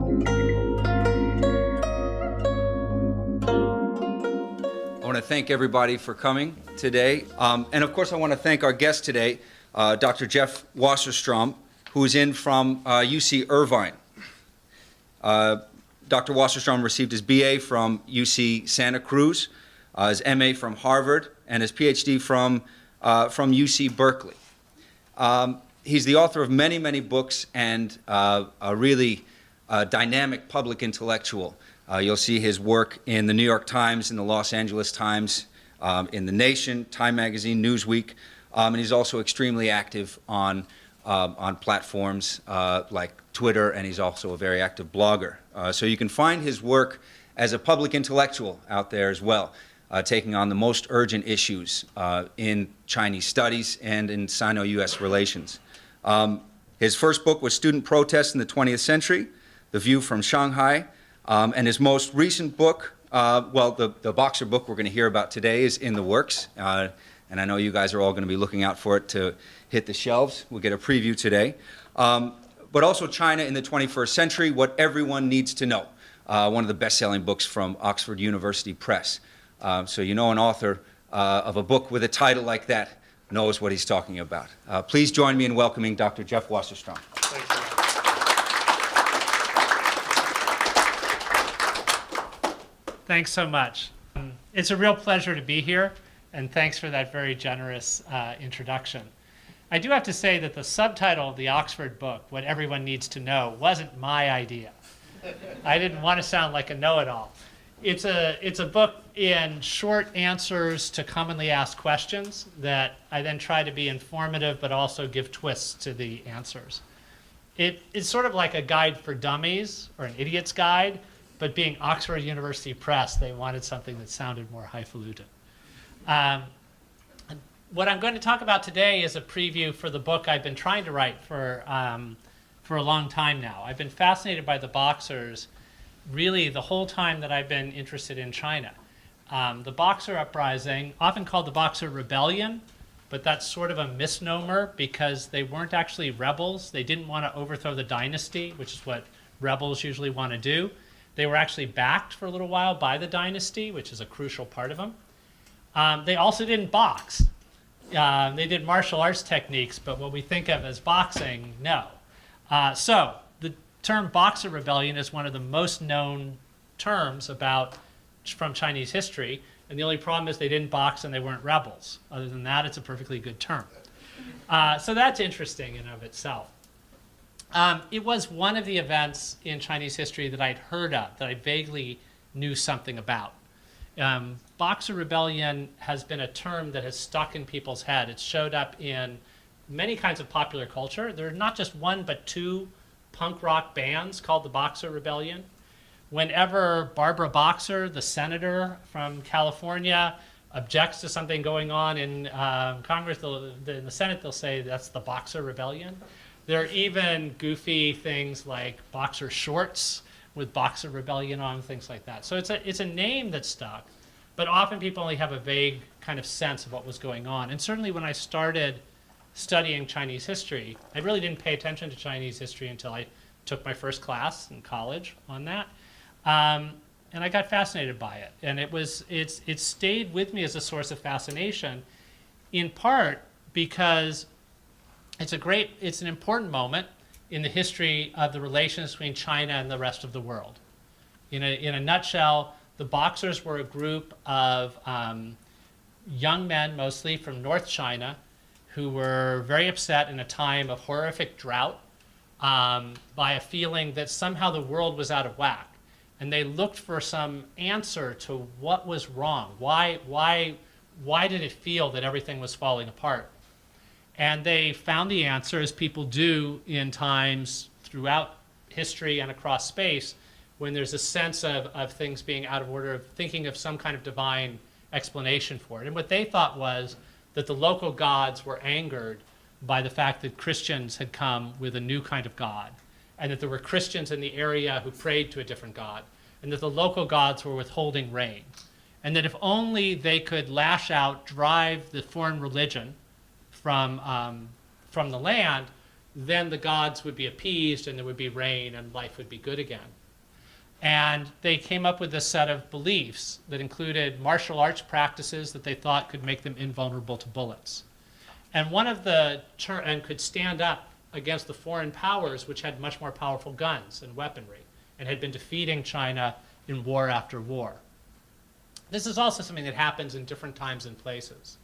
I want to thank everybody for coming today. And of course, I want to thank our guest today, Dr. Jeff Wasserstrom, who is in from UC Irvine. Dr. Wasserstrom received his BA from UC Santa Cruz, his MA from Harvard, and his PhD from UC Berkeley. He's the author of many, many books and a really dynamic public intellectual. You'll see his work in the New York Times, in the Los Angeles Times, in The Nation, Time Magazine, Newsweek, and he's also extremely active on platforms like Twitter, and he's also a very active blogger. So you can find his work as a public intellectual out there as well, taking on the most urgent issues in Chinese studies and in Sino-US relations. His first book was Student Protest in the 20th Century, The View from Shanghai. And his most recent book, the Boxer book we're going to hear about today is in the works. And I know you guys are all going to be looking out for it to hit the shelves. We'll get a preview today. But also China in the 21st Century, What Everyone Needs to Know. One of the best-selling books from Oxford University Press. So you know an author of a book with a title like that knows what he's talking about. Please join me in welcoming Dr. Jeff Wasserstrom. Thank you. Thanks so much. It's a real pleasure to be here, and thanks for that very generous introduction. I do have to say that the subtitle of the Oxford book, What Everyone Needs to Know, wasn't my idea. I didn't want to sound like a know-it-all. It's a book in short answers to commonly asked questions that I then try to be informative but also give twists to the answers. It's sort of like a guide for dummies, or an idiot's guide, but being Oxford University Press, they wanted something that sounded more highfalutin. What I'm going to talk about today is a preview for the book I've been trying to write for a long time now. I've been fascinated by the Boxers really the whole time that I've been interested in China. The Boxer Uprising, often called the Boxer Rebellion, but that's sort of a misnomer because they weren't actually rebels. They didn't want to overthrow the dynasty, which is what rebels usually want to do. They were actually backed for a little while by the dynasty, which is a crucial part of them. They also didn't box. They did martial arts techniques, but what we think of as boxing, no. So the term Boxer Rebellion is one of the most known terms from Chinese history, and the only problem is they didn't box and they weren't rebels. Other than that, it's a perfectly good term. So that's interesting in and of itself. It was one of the events in Chinese history that I'd heard of, that I vaguely knew something about. Boxer Rebellion has been a term that has stuck in people's head. It's showed up in many kinds of popular culture. There are not just one, but two punk rock bands called the Boxer Rebellion. Whenever Barbara Boxer, the senator from California, objects to something going on in Congress, in the Senate, they'll say that's the Boxer Rebellion. There are even goofy things like boxer shorts with Boxer Rebellion on, things like that. So it's a name that stuck, but often people only have a vague kind of sense of what was going on. And certainly when I started studying Chinese history, I really didn't pay attention to Chinese history until I took my first class in college on that. And I got fascinated by it. And it stayed with me as a source of fascination, in part because it's an important moment in the history of the relations between China and the rest of the world. In a nutshell, the Boxers were a group of young men, mostly from North China, who were very upset in a time of horrific drought by a feeling that somehow the world was out of whack. And they looked for some answer to what was wrong. Why did it feel that everything was falling apart? And they found the answer, as people do in times throughout history and across space, when there's a sense of things being out of order, of thinking of some kind of divine explanation for it. And what they thought was that the local gods were angered by the fact that Christians had come with a new kind of god, and that there were Christians in the area who prayed to a different god, and that the local gods were withholding rain. And that if only they could lash out, drive the foreign religion from the land, then the gods would be appeased and there would be rain and life would be good again. And they came up with a set of beliefs that included martial arts practices that they thought could make them invulnerable to bullets. And one of and could stand up against the foreign powers, which had much more powerful guns and weaponry, and had been defeating China in war after war. This is also something that happens in different times and places.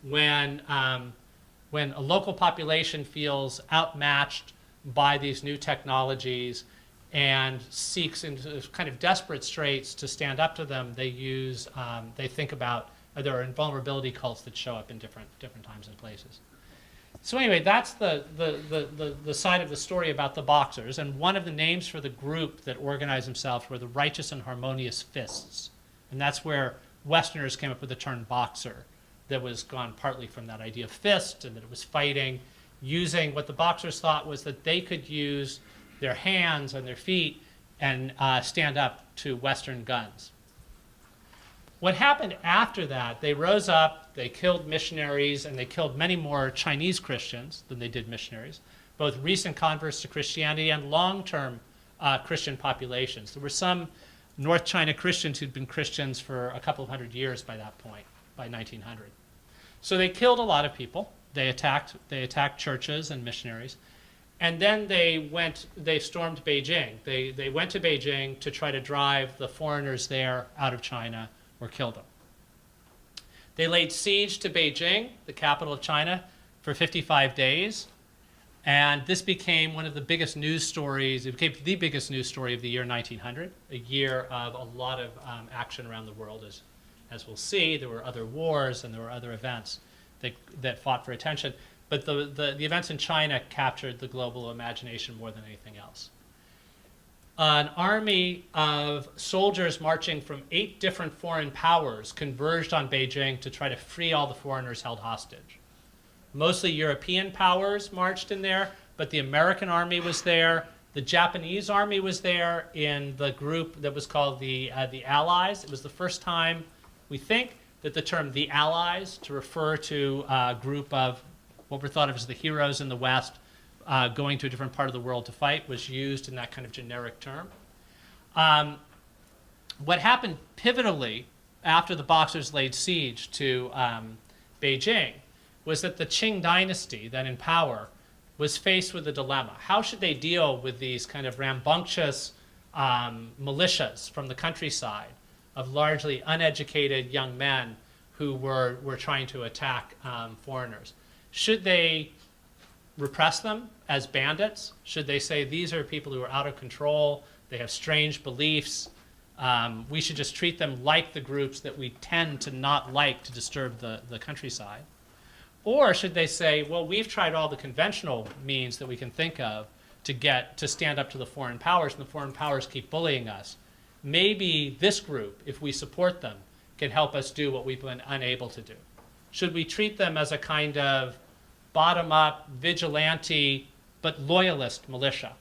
When a local population feels outmatched by these new technologies and seeks into kind of desperate straits to stand up to them, they think about, there are invulnerability cults that show up in different times and places. So anyway, that's the side of the story about the Boxers. And one of the names for the group that organized themselves were the Righteous and Harmonious Fists. And that's where Westerners came up with the term Boxer, that was gone partly from that idea of fist, and that it was fighting, using what the Boxers thought was that they could use their hands and their feet and stand up to Western guns. What happened after that, they rose up, they killed missionaries, and they killed many more Chinese Christians than they did missionaries, both recent converts to Christianity and long-term Christian populations. There were some North China Christians who'd been Christians for a couple of hundred years by that point, by 1900. So they killed a lot of people. They attacked churches and missionaries. And then they stormed Beijing. They went to Beijing to try to drive the foreigners there out of China or kill them. They laid siege to Beijing, the capital of China, for 55 days. And this became one of the biggest news stories. It became the biggest news story of the year 1900, a year of a lot of action around the world. As we'll see, there were other wars and there were other events that fought for attention. But the events in China captured the global imagination more than anything else. An army of soldiers marching from 8 different foreign powers converged on Beijing to try to free all the foreigners held hostage. Mostly European powers marched in there, but the American army was there. The Japanese army was there in the group that was called the Allies. It was the first time, we think, that the term the Allies, to refer to a group of what were thought of as the heroes in the West going to a different part of the world to fight, was used in that kind of generic term. What happened pivotally after the Boxers laid siege to Beijing was that the Qing dynasty, then in power, was faced with a dilemma. How should they deal with these kind of rambunctious militias from the countryside of largely uneducated young men who were trying to attack foreigners? Should they repress them as bandits? Should they say, these are people who are out of control, they have strange beliefs, we should just treat them like the groups that we tend to not like to disturb the countryside? Or should they say, well, we've tried all the conventional means that we can think of to stand up to the foreign powers, and the foreign powers keep bullying us. Maybe this group, if we support them, can help us do what we've been unable to do. Should we treat them as a kind of bottom-up, vigilante, but loyalist militia?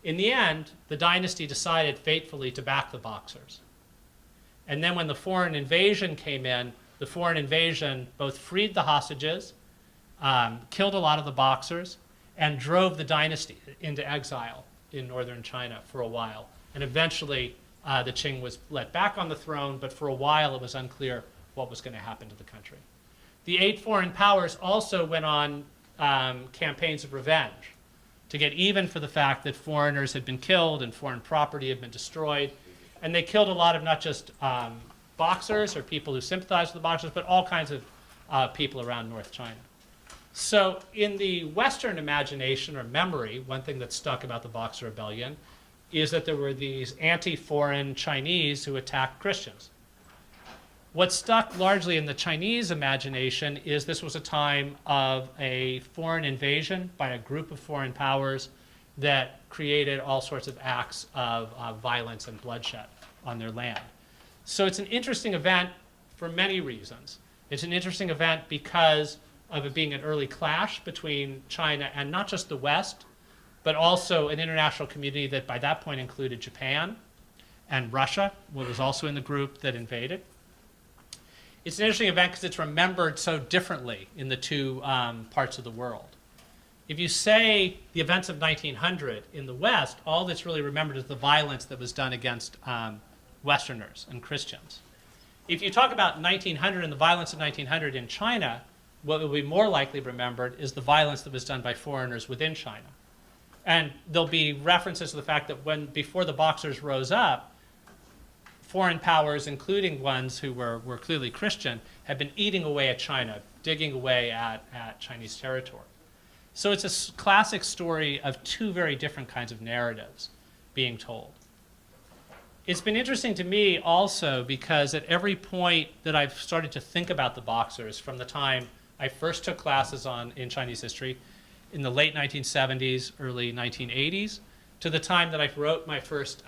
In the end, the dynasty decided fatefully to back the Boxers. And then when the foreign invasion came in, the foreign invasion both freed the hostages, killed a lot of the Boxers, and drove the dynasty into exile in northern China for a while. And eventually, the Qing was let back on the throne, but for a while it was unclear what was going to happen to the country. The 8 foreign powers also went on campaigns of revenge to get even for the fact that foreigners had been killed and foreign property had been destroyed. And they killed a lot of not just Boxers or people who sympathized with the Boxers, but all kinds of people around North China. So in the Western imagination or memory, one thing that stuck about the Boxer Rebellion is that there were these anti-foreign Chinese who attacked Christians. What stuck largely in the Chinese imagination is this was a time of a foreign invasion by a group of foreign powers that created all sorts of acts of violence and bloodshed on their land. So it's an interesting event for many reasons. It's an interesting event because of it being an early clash between China and not just the West, but also an international community that by that point included Japan and Russia, which was also in the group that invaded. It's an interesting event because it's remembered so differently in the two parts of the world. If you say the events of 1900 in the West, all that's really remembered is the violence that was done against Westerners and Christians. If you talk about 1900 and the violence of 1900 in China, what will be more likely remembered is the violence that was done by foreigners within China. And there'll be references to the fact that before the Boxers rose up, foreign powers, including ones who were clearly Christian, had been eating away at China, digging away at Chinese territory. So it's a classic story of two very different kinds of narratives being told. It's been interesting to me also because at every point that I've started to think about the Boxers, from the time I first took classes in Chinese history in the late 1970s, early 1980s, to the time that I wrote my first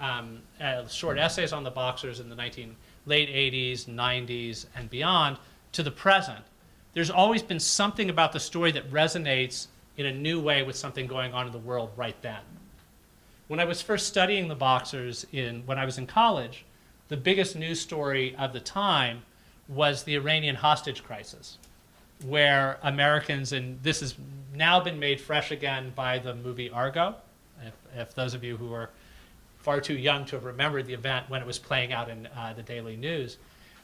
short essays on the Boxers in the late 80s, 90s, and beyond, to the present, there's always been something about the story that resonates in a new way with something going on in the world right then. When I was first studying the Boxers when I was in college, the biggest news story of the time was the Iranian hostage crisis, where Americans, and this has now been made fresh again by the movie Argo, if those of you who are far too young to have remembered the event when it was playing out in the daily news.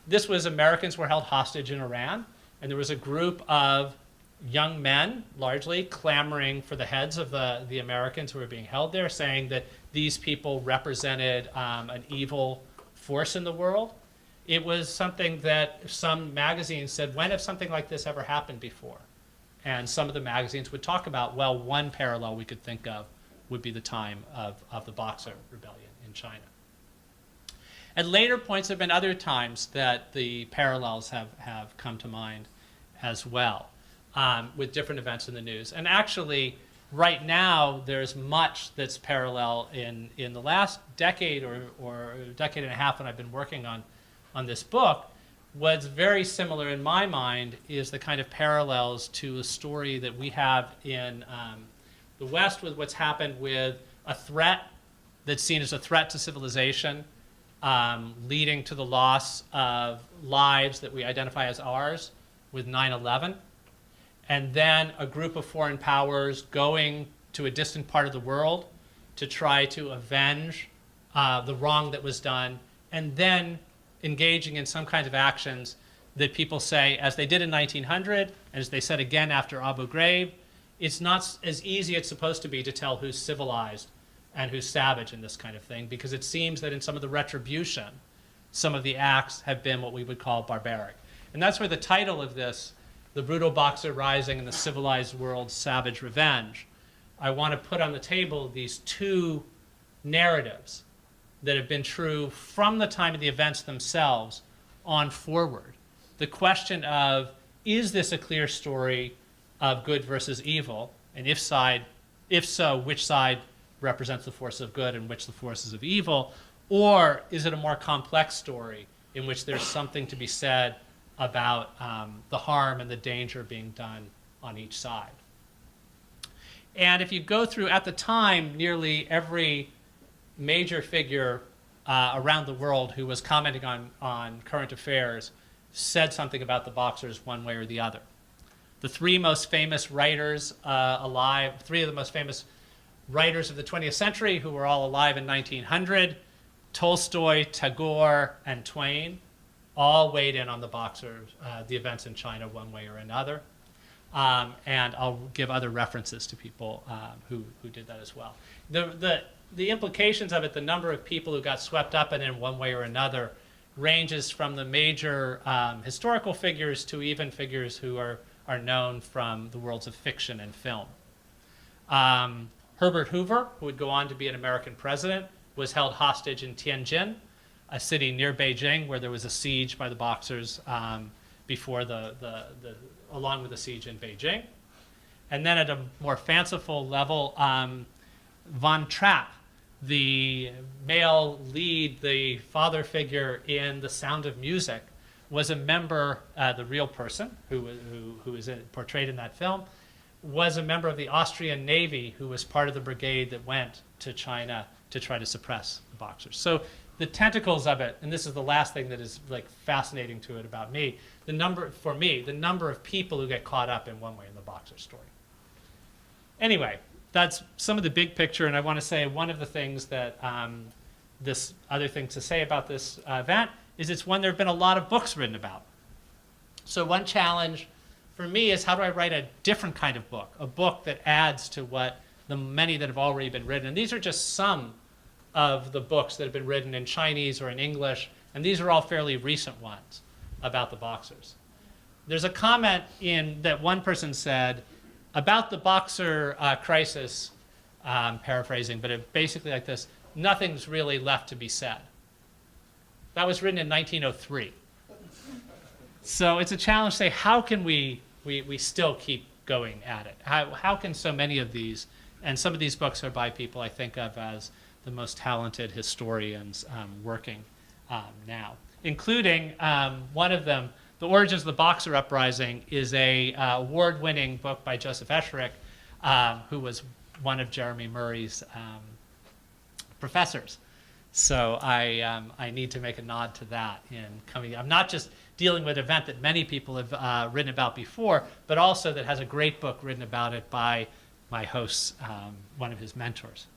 This was Americans were held hostage in Iran, and there was a group of young men, largely, clamoring for the heads of the Americans who were being held there, saying that these people represented an evil force in the world. It was something that some magazines said, when have something like this ever happened before? And some of the magazines would talk about, well, one parallel we could think of would be the time of the Boxer Rebellion in China. At later points, there have been other times that the parallels have come to mind as well, with different events in the news. And actually, right now, there's much that's parallel in the last decade or decade and a half when I've been working on this book. What's very similar in my mind is the kind of parallels to a story that we have in the West with what's happened with a threat that's seen as a threat to civilization, leading to the loss of lives that we identify as ours with 9/11, and then a group of foreign powers going to a distant part of the world to try to avenge the wrong that was done, and then engaging in some kinds of actions that people say, as they did in 1900, as they said again after Abu Ghraib, it's not as easy as it's supposed to be to tell who's civilized and who's savage in this kind of thing, because it seems that in some of the retribution, some of the acts have been what we would call barbaric. And that's where the title of this, The Brutal Boxer Rising and the Civilized World's Savage Revenge, I want to put on the table these two narratives that have been true from the time of the events themselves on forward. The question of, is this a clear story of good versus evil? And if so, which side represents the force of good and which the forces of evil? Or is it a more complex story in which there's something to be said about the harm and the danger being done on each side? And if you go through, at the time, nearly every major figure around the world who was commenting on current affairs said something about the Boxers one way or the other. The three most famous writers alive, three of the most famous writers of the 20th century who were all alive in 1900, Tolstoy, Tagore, and Twain, all weighed in on the Boxers, the events in China one way or another. And I'll give other references to people who did that as well. The implications of it, the number of people who got swept up in it one way or another, ranges from the major historical figures to even figures who are known from the worlds of fiction and film. Herbert Hoover, who would go on to be an American president, was held hostage in Tianjin, a city near Beijing where there was a siege by the Boxers before along with the siege in Beijing. And then at a more fanciful level, Von Trapp, the male lead, the father figure in The Sound of Music, was a member, the real person who is portrayed in that film, was a member of the Austrian Navy who was part of the brigade that went to China to try to suppress the Boxers. So the tentacles of it, and this is the last thing that is like fascinating to it about me, the number of people who get caught up in one way in the Boxer story. Anyway, that's some of the big picture, and I want to say one of the things that this other thing to say about this event is it's one there have been a lot of books written about. So one challenge for me is how do I write a different kind of book, a book that adds to what the many that have already been written. And these are just some of the books that have been written in Chinese or in English, and these are all fairly recent ones about the Boxers. There's a comment in that one person said about the Boxer crisis, paraphrasing, but it basically like this: nothing's really left to be said. That was written in 1903. So it's a challenge to say, how can we still keep going at it? How can so many of these, and some of these books are by people I think of as the most talented historians working now, including one of them, The Origins of the Boxer Uprising, is a award-winning book by Joseph Esherick, who was one of Jeremy Murray's professors. So I need to make a nod to that in coming. I'm not just dealing with an event that many people have written about before, but also that has a great book written about it by my host's, one of his mentors.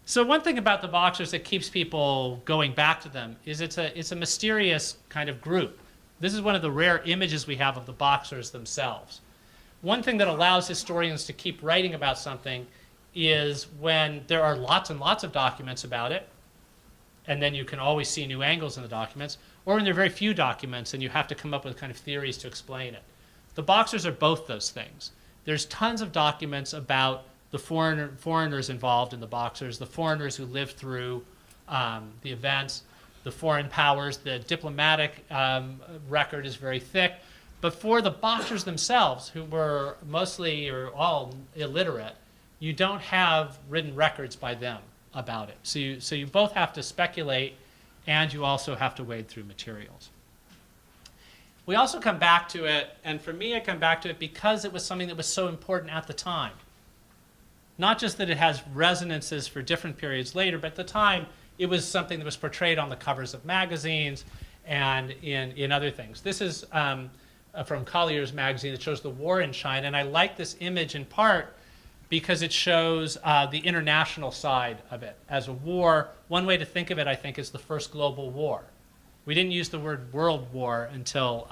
So one thing about the Boxers that keeps people going back to them is it's a mysterious kind of group. This is one of the rare images we have of the Boxers themselves. One thing that allows historians to keep writing about something is when there are lots and lots of documents about it, and then you can always see new angles in the documents, or when there are very few documents and you have to come up with kind of theories to explain it. The Boxers are both those things. There's tons of documents about the foreigners involved in the Boxers, the foreigners who lived through the events, the foreign powers. The diplomatic record is very thick. But for the Boxers themselves, who were mostly or all illiterate, you don't have written records by them about it. So you both have to speculate, and you also have to wade through materials. We also come back to it, and for me I come back to it because it was something that was so important at the time. Not just that it has resonances for different periods later, but at the time it was something that was portrayed on the covers of magazines and in other things. This is from Collier's magazine that shows the war in China, and I like this image in part because it shows the international side of it as a war. One way to think of it, I think, is the first global war. We didn't use the word world war until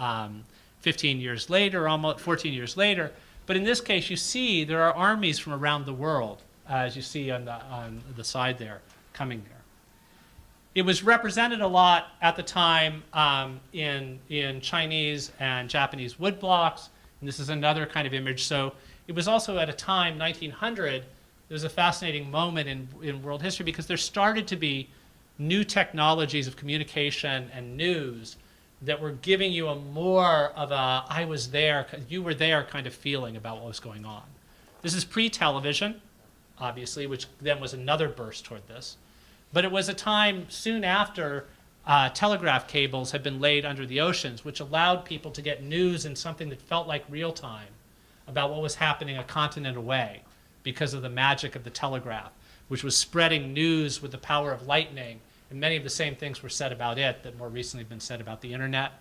15 years later, almost 14 years later. But in this case, you see there are armies from around the world, as you see on the side there, coming there. It was represented a lot at the time in Chinese and Japanese woodblocks. And this is another kind of image. So it was also at a time, 1900, there was a fascinating moment in world history because there started to be new technologies of communication and news that were giving you a more of a I was there, you were there kind of feeling about what was going on. This is pre-television, obviously, which then was another burst toward this. But it was a time soon after telegraph cables had been laid under the oceans, which allowed people to get news in something that felt like real time about what was happening a continent away because of the magic of the telegraph, which was spreading news with the power of lightning. And many of the same things were said about it that more recently have been said about the internet,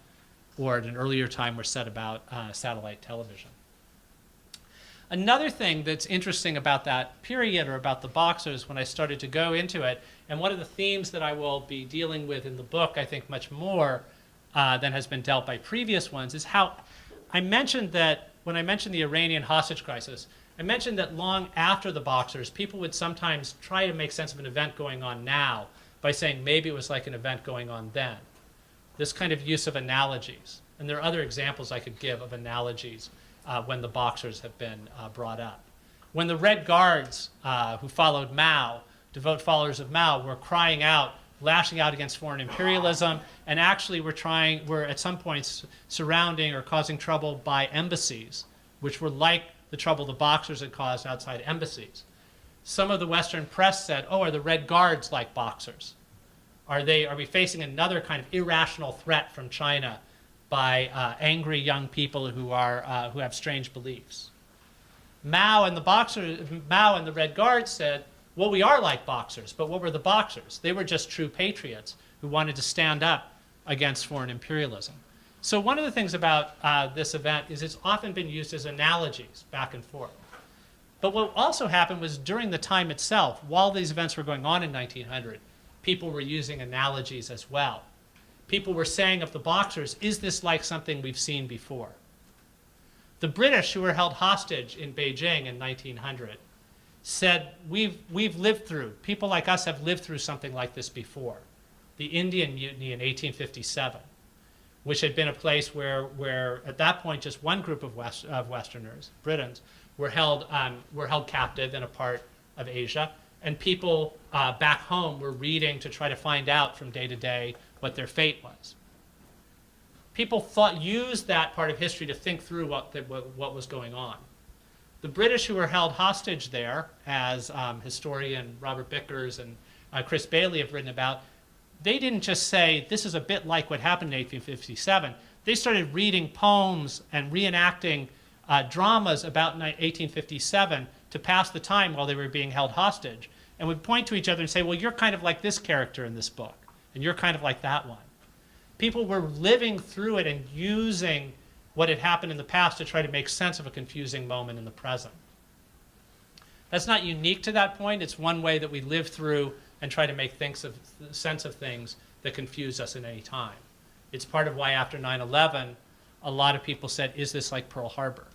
or at an earlier time were said about satellite television. Another thing that's interesting about that period, or about the Boxers, when I started to go into it, and one of the themes that I will be dealing with in the book, I think much more than has been dealt by previous ones, is how I mentioned that when I mentioned the Iranian hostage crisis, I mentioned that long after the Boxers, people would sometimes try to make sense of an event going on now by saying maybe it was like an event going on then. This kind of use of analogies. And there are other examples I could give of analogies when the Boxers have been brought up. When the Red Guards who followed Mao, devout followers of Mao, were crying out, lashing out against foreign imperialism, and actually were at some points surrounding or causing trouble by embassies, which were like the trouble the Boxers had caused outside embassies. Some of the Western press said, oh, are the Red Guards like Boxers? Are we facing another kind of irrational threat from China by angry young people who have strange beliefs? Mao and the Red Guards said, well, we are like Boxers, but what were the Boxers? They were just true patriots who wanted to stand up against foreign imperialism. So one of the things about this event is it's often been used as analogies back and forth. But what also happened was during the time itself, while these events were going on in 1900, people were using analogies as well. People were saying of the Boxers, is this like something we've seen before? The British, who were held hostage in Beijing in 1900, said, we've lived through, people like us have lived through something like this before. The Indian Mutiny in 1857, which had been a place where at that point just one group of Westerners, Britons, were held captive in a part of Asia, and people back home were reading to try to find out from day to day what their fate was. People used that part of history to think through what was going on. The British who were held hostage there, as historian Robert Bickers and Chris Bailey have written about, they didn't just say, this is a bit like what happened in 1857. They started reading poems and reenacting dramas about 1857 to pass the time while they were being held hostage, and would point to each other and say, well, you're kind of like this character in this book, and you're kind of like that one. People were living through it and using what had happened in the past to try to make sense of a confusing moment in the present. That's not unique to that point. It's one way that we live through and try to make sense of things that confuse us at any time. It's part of why after 9/11, a lot of people said, is this like Pearl Harbor?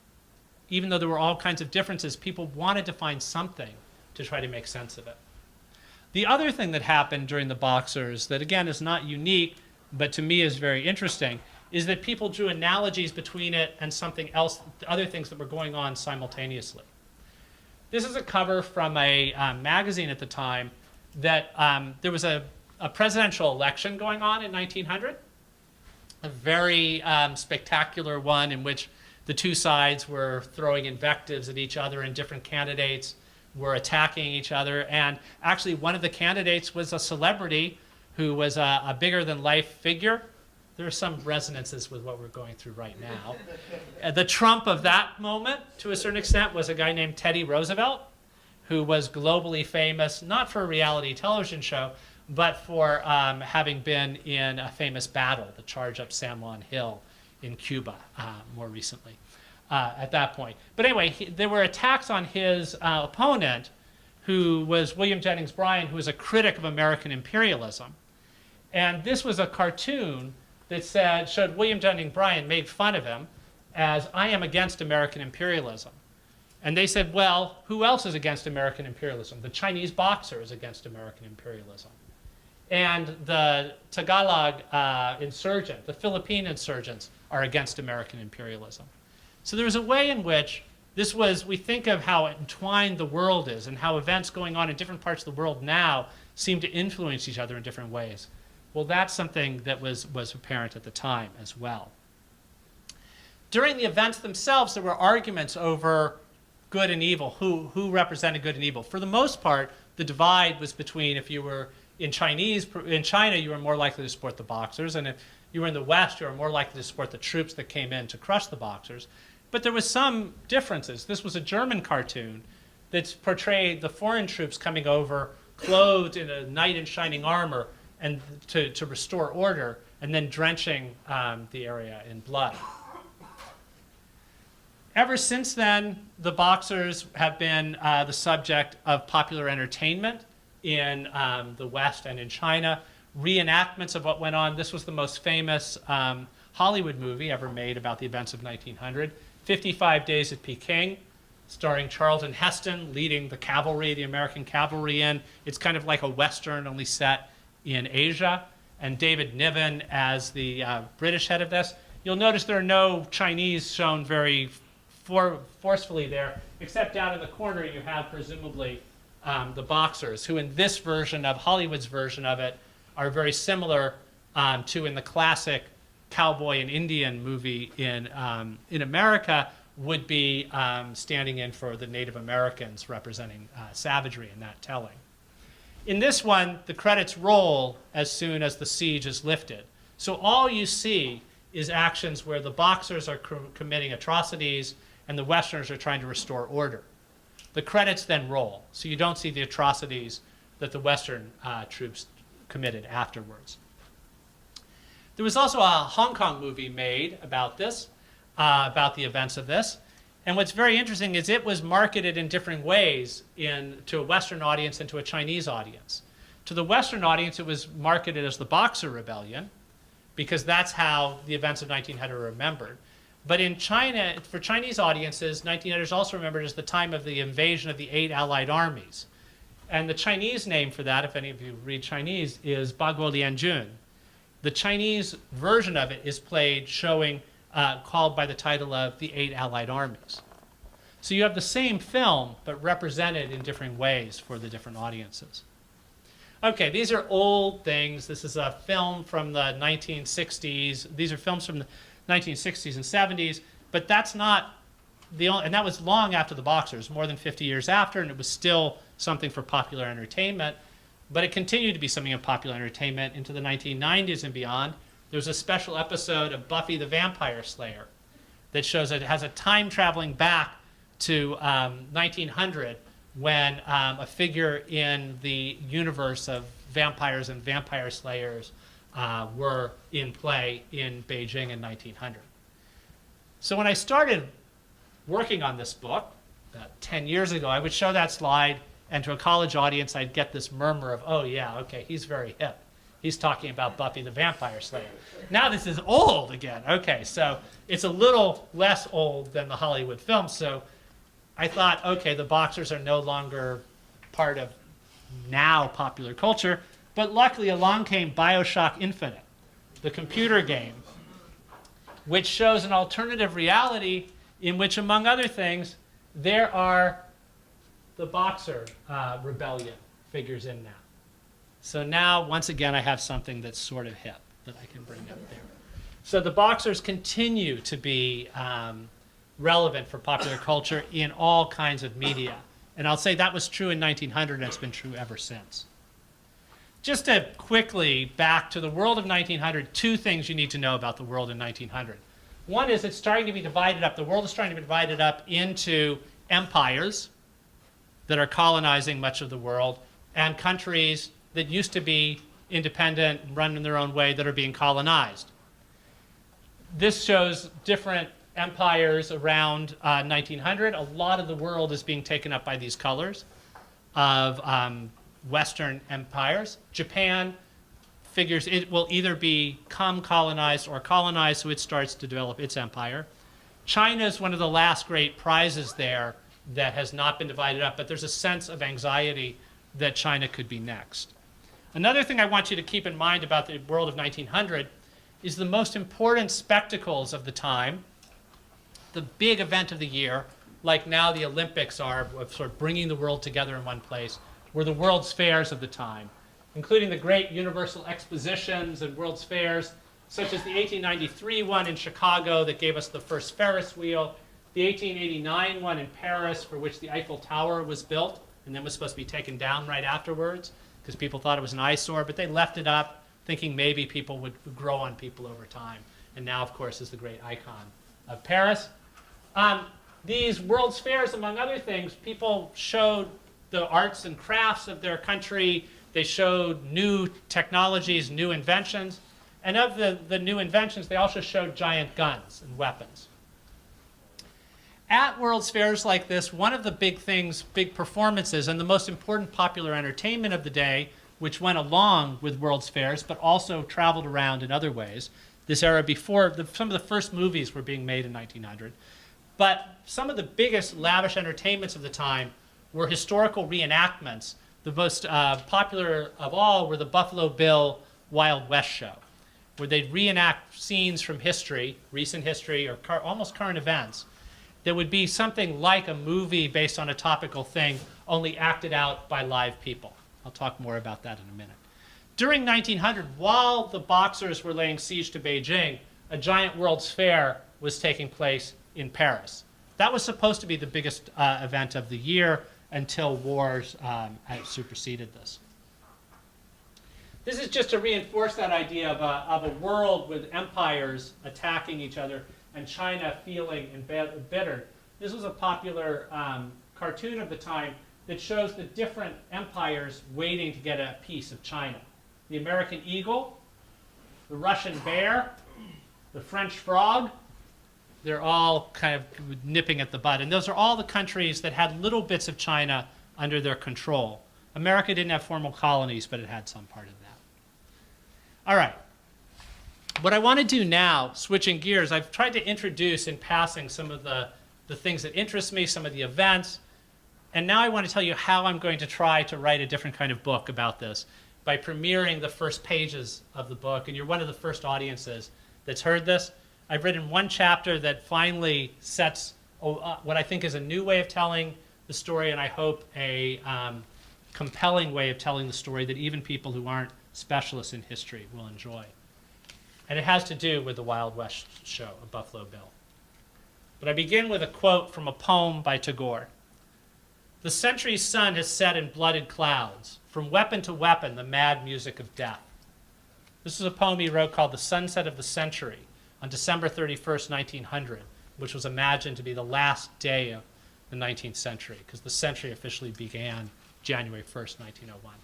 Even though there were all kinds of differences, people wanted to find something to try to make sense of it. The other thing that happened during the Boxers that, again, is not unique, but to me is very interesting, is that people drew analogies between it and something else, other things that were going on simultaneously. This is a cover from a magazine at the time that there was a presidential election going on in 1900, a very spectacular one in which the two sides were throwing invectives at each other, and different candidates were attacking each other. And actually one of the candidates was a celebrity who was a bigger-than-life figure. There are some resonances with what we're going through right now. The Trump of that moment, to a certain extent, was a guy named Teddy Roosevelt, who was globally famous, not for a reality television show, but for having been in a famous battle, the charge up San Juan Hill in Cuba more recently at that point. But anyway, there were attacks on his opponent, who was William Jennings Bryan, who was a critic of American imperialism. And this was a cartoon that showed William Jennings Bryan made fun of him as, I am against American imperialism. And they said, well, who else is against American imperialism? The Chinese boxer is against American imperialism. And the Tagalog insurgent, the Philippine insurgents are against American imperialism. So there was a way in which this was, we think of how entwined the world is and how events going on in different parts of the world now seem to influence each other in different ways. Well, that's something that was apparent at the time as well. During the events themselves, there were arguments over good and evil, who represented good and evil. For the most part, the divide was between, if you were in China, you were more likely to support the Boxers, and if you were in the West, you were more likely to support the troops that came in to crush the Boxers. But there was some differences. This was a German cartoon that portrayed the foreign troops coming over, clothed in a knight in shining armor, and to restore order, and then drenching the area in blood. Ever since then, the Boxers have been the subject of popular entertainment in the West and in China, reenactments of what went on. This was the most famous Hollywood movie ever made about the events of 1900, 55 Days at Peking, starring Charlton Heston leading the cavalry, the American cavalry in. It's kind of like a Western, only set in Asia, and David Niven as the British head of this. You'll notice there are no Chinese shown very forcefully there, except down in the corner you have presumably the Boxers, who in this version of Hollywood's version of it are very similar to in the classic cowboy and Indian movie in America would be standing in for the Native Americans representing savagery in that telling. In this one, the credits roll as soon as the siege is lifted. So all you see is actions where the Boxers are committing atrocities and the Westerners are trying to restore order. The credits then roll, so you don't see the atrocities that the Western troops committed afterwards. There was also a Hong Kong movie made about this, about the events of this, And what's very interesting is it was marketed in different ways to a Western audience and to a Chinese audience. To the Western audience, it was marketed as the Boxer Rebellion, because that's how the events of 1900 are remembered. But in China, for Chinese audiences, 1900 is also remembered as the time of the invasion of the 8 Allied armies. And the Chinese name for that, if any of you read Chinese, is Baguo Lianjun. The Chinese version of it is played called by the title of The 8 Allied Armies. So you have the same film, but represented in different ways for the different audiences. Okay, these are old things. This is a film from the 1960s. These are films from the 1960s and 70s, but that's not the only, and that was long after the Boxers, more than 50 years after, and it was still something for popular entertainment. But it continued to be something of popular entertainment into the 1990s and beyond. There was a special episode of Buffy the Vampire Slayer that shows that it has a time traveling back to 1900 when a figure in the universe of vampires and vampire slayers were in play in Beijing in 1900. So when I started working on this book 10 years ago, I would show that slide, and to a college audience, I'd get this murmur of, oh yeah, okay, he's very hip. He's talking about Buffy the Vampire Slayer. Now this is old again. Okay, so it's a little less old than the Hollywood film. So I thought, okay, the Boxers are no longer part of now popular culture. But luckily along came BioShock Infinite, the computer game, which shows an alternative reality in which, among other things, there are the Boxer rebellion figures in now. So now, once again, I have something that's sort of hip that I can bring up there. So the Boxers continue to be relevant for popular culture in all kinds of media. And I'll say that was true in 1900, and it's been true ever since. Just to quickly back to the world of 1900, two things you need to know about the world in 1900. One is it's starting to be divided up. The world is starting to be divided up into empires that are colonizing much of the world, and countries that used to be independent and run in their own way that are being colonized. This shows different empires around 1900. A lot of the world is being taken up by these colors of Western empires. Japan figures it will either become colonized or colonized, so it starts to develop its empire. China is one of the last great prizes there that has not been divided up, but there's a sense of anxiety that China could be next. Another thing I want you to keep in mind about the world of 1900 is the most important spectacles of the time, the big event of the year, like now the Olympics are, of sort of bringing the world together in one place, were the World's Fairs of the time, including the great universal expositions and World's Fairs, such as the 1893 one in Chicago that gave us the first Ferris wheel, the 1889 one in Paris for which the Eiffel Tower was built and then was supposed to be taken down right afterwards because people thought it was an eyesore, but they left it up thinking maybe people would grow on people over time. And now, of course, is the great icon of Paris. These World's Fairs, among other things, people showed the arts and crafts of their country. They showed new technologies, new inventions. And of the new inventions, they also showed giant guns and weapons. At World's Fairs like this, one of the big things, big performances, and the most important popular entertainment of the day, which went along with World's Fairs, but also traveled around in other ways, this era before, some of the first movies were being made in 1900. But some of the biggest lavish entertainments of the time were historical reenactments. The most popular of all were the Buffalo Bill Wild West show, where they'd reenact scenes from history, recent history, or almost current events, that would be something like a movie based on a topical thing, only acted out by live people. I'll talk more about that in a minute. During 1900, while the Boxers were laying siege to Beijing, a giant World's Fair was taking place in Paris. That was supposed to be the biggest event of the year until wars had superseded this. This is just to reinforce that idea of a world with empires attacking each other and China feeling embittered. This was a popular cartoon of the time that shows the different empires waiting to get a piece of China. The American eagle, the Russian bear, the French frog, they're all kind of nipping at the bud. And those are all the countries that had little bits of China under their control. America didn't have formal colonies, but it had some part of that. All right. What I want to do now, switching gears, I've tried to introduce in passing some of the things that interest me, some of the events, and now I want to tell you how I'm going to try to write a different kind of book about this by premiering the first pages of the book, and you're one of the first audiences that's heard this. I've written one chapter that finally sets what I think is a new way of telling the story, and I hope a compelling way of telling the story that even people who aren't specialists in history will enjoy. And it has to do with the Wild West show of Buffalo Bill. But I begin with a quote from a poem by Tagore. "The century's sun has set in blooded clouds, from weapon to weapon, the mad music of death." This is a poem he wrote called The Sunset of the Century on December 31st, 1900, which was imagined to be the last day of the 19th century, because the century officially began January 1st, 1901.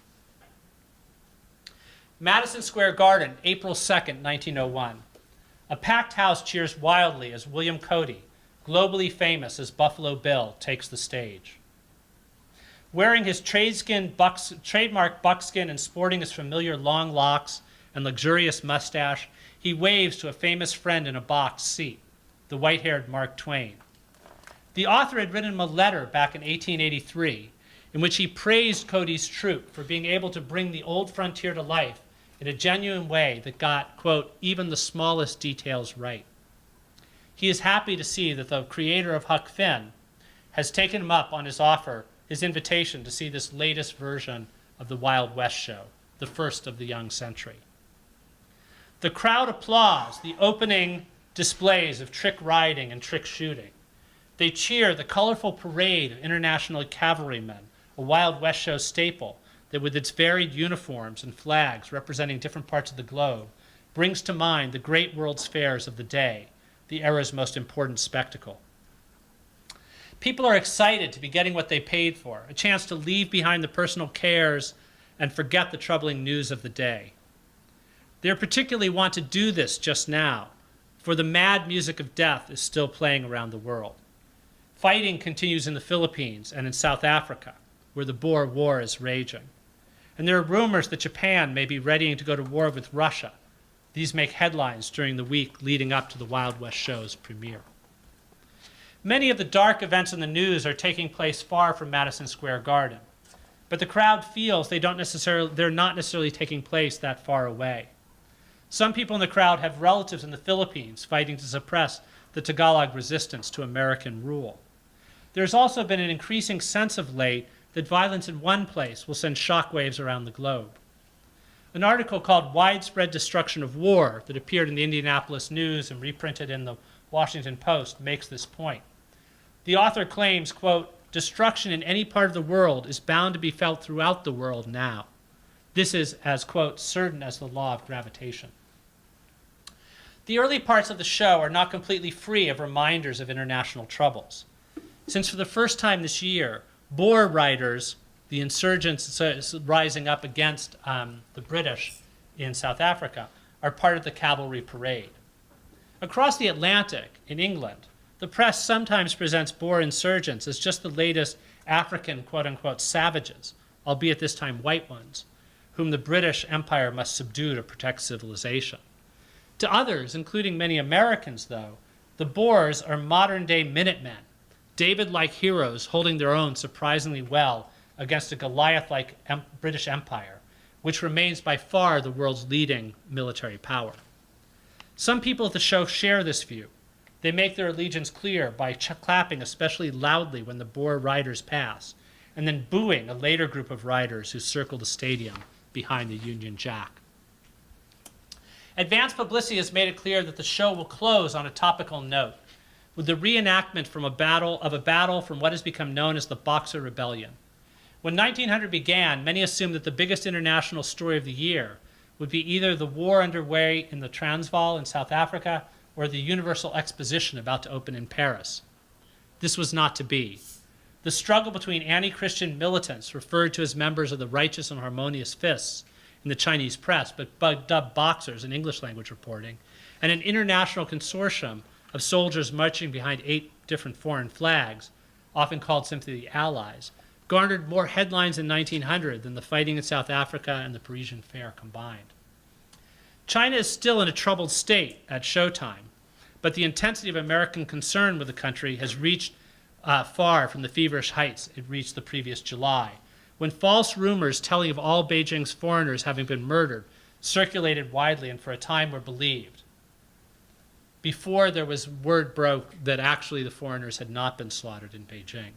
Madison Square Garden, April 2nd, 1901. A packed house cheers wildly as William Cody, globally famous as Buffalo Bill, takes the stage. Wearing his trademark buckskin and sporting his familiar long locks and luxurious mustache, he waves to a famous friend in a box seat, the white-haired Mark Twain. The author had written him a letter back in 1883 in which he praised Cody's troupe for being able to bring the old frontier to life in a genuine way that got, quote, even the smallest details right. He is happy to see that the creator of Huck Finn has taken him up on his offer, his invitation to see this latest version of the Wild West show, the first of the young century. The crowd applauds the opening displays of trick riding and trick shooting. They cheer the colorful parade of international cavalrymen, a Wild West show staple that with its varied uniforms and flags representing different parts of the globe brings to mind the great world's fairs of the day, the era's most important spectacle. People are excited to be getting what they paid for, a chance to leave behind the personal cares and forget the troubling news of the day. They particularly want to do this just now, for the mad music of death is still playing around the world. Fighting continues in the Philippines and in South Africa, where the Boer War is raging. And there are rumors that Japan may be readying to go to war with Russia. These make headlines during the week leading up to the Wild West show's premiere. Many of the dark events in the news are taking place far from Madison Square Garden, but the crowd feels they're not necessarily taking place that far away. Some people in the crowd have relatives in the Philippines fighting to suppress the Tagalog resistance to American rule. There's also been an increasing sense of late that violence in one place will send shockwaves around the globe. An article called Widespread Destruction of War that appeared in the Indianapolis News and reprinted in the Washington Post makes this point. The author claims, quote, destruction in any part of the world is bound to be felt throughout the world now. This is as, quote, certain as the law of gravitation. The early parts of the show are not completely free of reminders of international troubles. Since for the first time this year, Boer riders, the insurgents rising up against the British in South Africa, are part of the cavalry parade. Across the Atlantic, in England, the press sometimes presents Boer insurgents as just the latest African, quote-unquote, savages, albeit this time white ones, whom the British Empire must subdue to protect civilization. To others, including many Americans, though, the Boers are modern-day Minutemen, David-like heroes holding their own surprisingly well against a Goliath-like British Empire, which remains by far the world's leading military power. Some people at the show share this view. They make their allegiance clear by clapping especially loudly when the Boer riders pass, and then booing a later group of riders who circle the stadium behind the Union Jack. Advance publicity has made it clear that the show will close on a topical note, with the reenactment from a battle from what has become known as the Boxer Rebellion. When 1900 began, many assumed that the biggest international story of the year would be either the war underway in the Transvaal in South Africa or the Universal Exposition about to open in Paris. This was not to be. The struggle between anti-Christian militants, referred to as members of the Righteous and Harmonious Fists in the Chinese press, but dubbed Boxers in English language reporting, and an international consortium of soldiers marching behind 8 different foreign flags, often called simply the Allies, garnered more headlines in 1900 than the fighting in South Africa and the Parisian Fair combined. China is still in a troubled state at showtime, but the intensity of American concern with the country has reached far from the feverish heights it reached the previous July, when false rumors telling of all Beijing's foreigners having been murdered circulated widely and for a time were believed, before there was word broke that actually the foreigners had not been slaughtered in Beijing.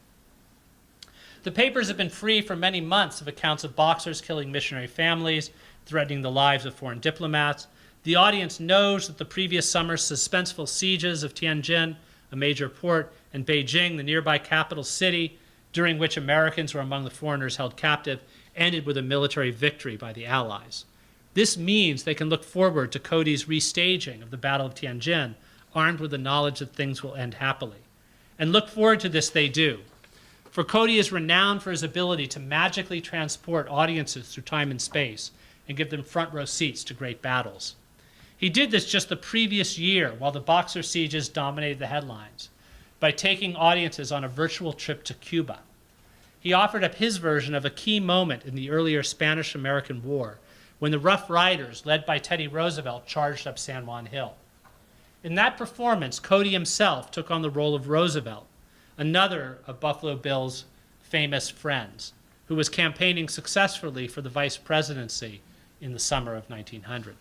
The papers have been free for many months of accounts of Boxers killing missionary families, threatening the lives of foreign diplomats. The audience knows that the previous summer's suspenseful sieges of Tianjin, a major port, and Beijing, the nearby capital city, during which Americans were among the foreigners held captive, ended with a military victory by the Allies. This means they can look forward to Cody's restaging of the Battle of Tianjin, armed with the knowledge that things will end happily. And look forward to this they do. For Cody is renowned for his ability to magically transport audiences through time and space and give them front row seats to great battles. He did this just the previous year while the Boxer sieges dominated the headlines, by taking audiences on a virtual trip to Cuba. He offered up his version of a key moment in the earlier Spanish-American War, when the Rough Riders, led by Teddy Roosevelt, charged up San Juan Hill. In that performance, Cody himself took on the role of Roosevelt, another of Buffalo Bill's famous friends, who was campaigning successfully for the vice presidency in the summer of 1900.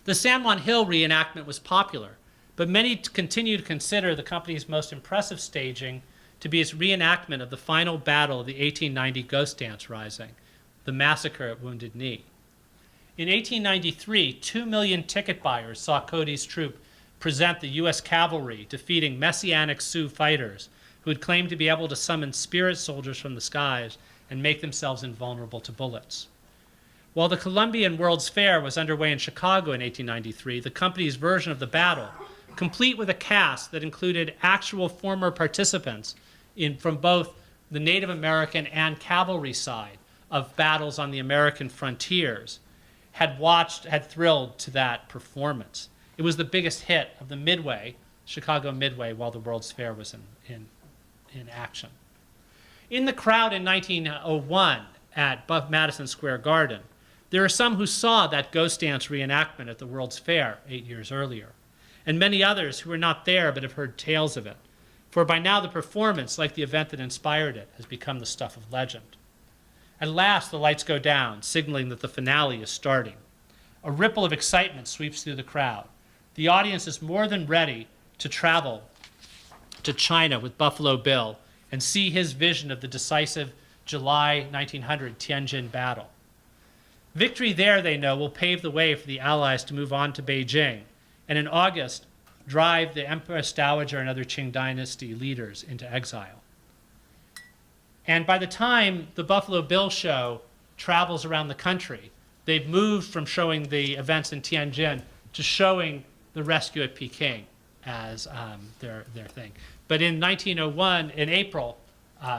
The San Juan Hill reenactment was popular, but many continue to consider the company's most impressive staging to be its reenactment of the final battle of the 1890 Ghost Dance Rising, the massacre at Wounded Knee. In 1893, 2 million ticket buyers saw Cody's troop present the U.S. cavalry, defeating Messianic Sioux fighters who had claimed to be able to summon spirit soldiers from the skies and make themselves invulnerable to bullets. While the Columbian World's Fair was underway in Chicago in 1893, the company's version of the battle, complete with a cast that included actual former participants from both the Native American and cavalry side of battles on the American frontiers, had thrilled to that performance. It was the biggest hit of the Midway, Chicago Midway, while the World's Fair was in action. In the crowd in 1901 at Madison Square Garden, there are some who saw that ghost dance reenactment at the World's Fair 8 years earlier, and many others who were not there but have heard tales of it, for by now the performance, like the event that inspired it, has become the stuff of legend. At last, the lights go down, signaling that the finale is starting. A ripple of excitement sweeps through the crowd. The audience is more than ready to travel to China with Buffalo Bill and see his vision of the decisive July 1900 Tianjin battle. Victory there, they know, will pave the way for the Allies to move on to Beijing, and in August, drive the Empress Dowager and other Qing dynasty leaders into exile. And by the time the Buffalo Bill show travels around the country, they've moved from showing the events in Tianjin to showing the rescue at Peking as their thing. But in 1901, in April,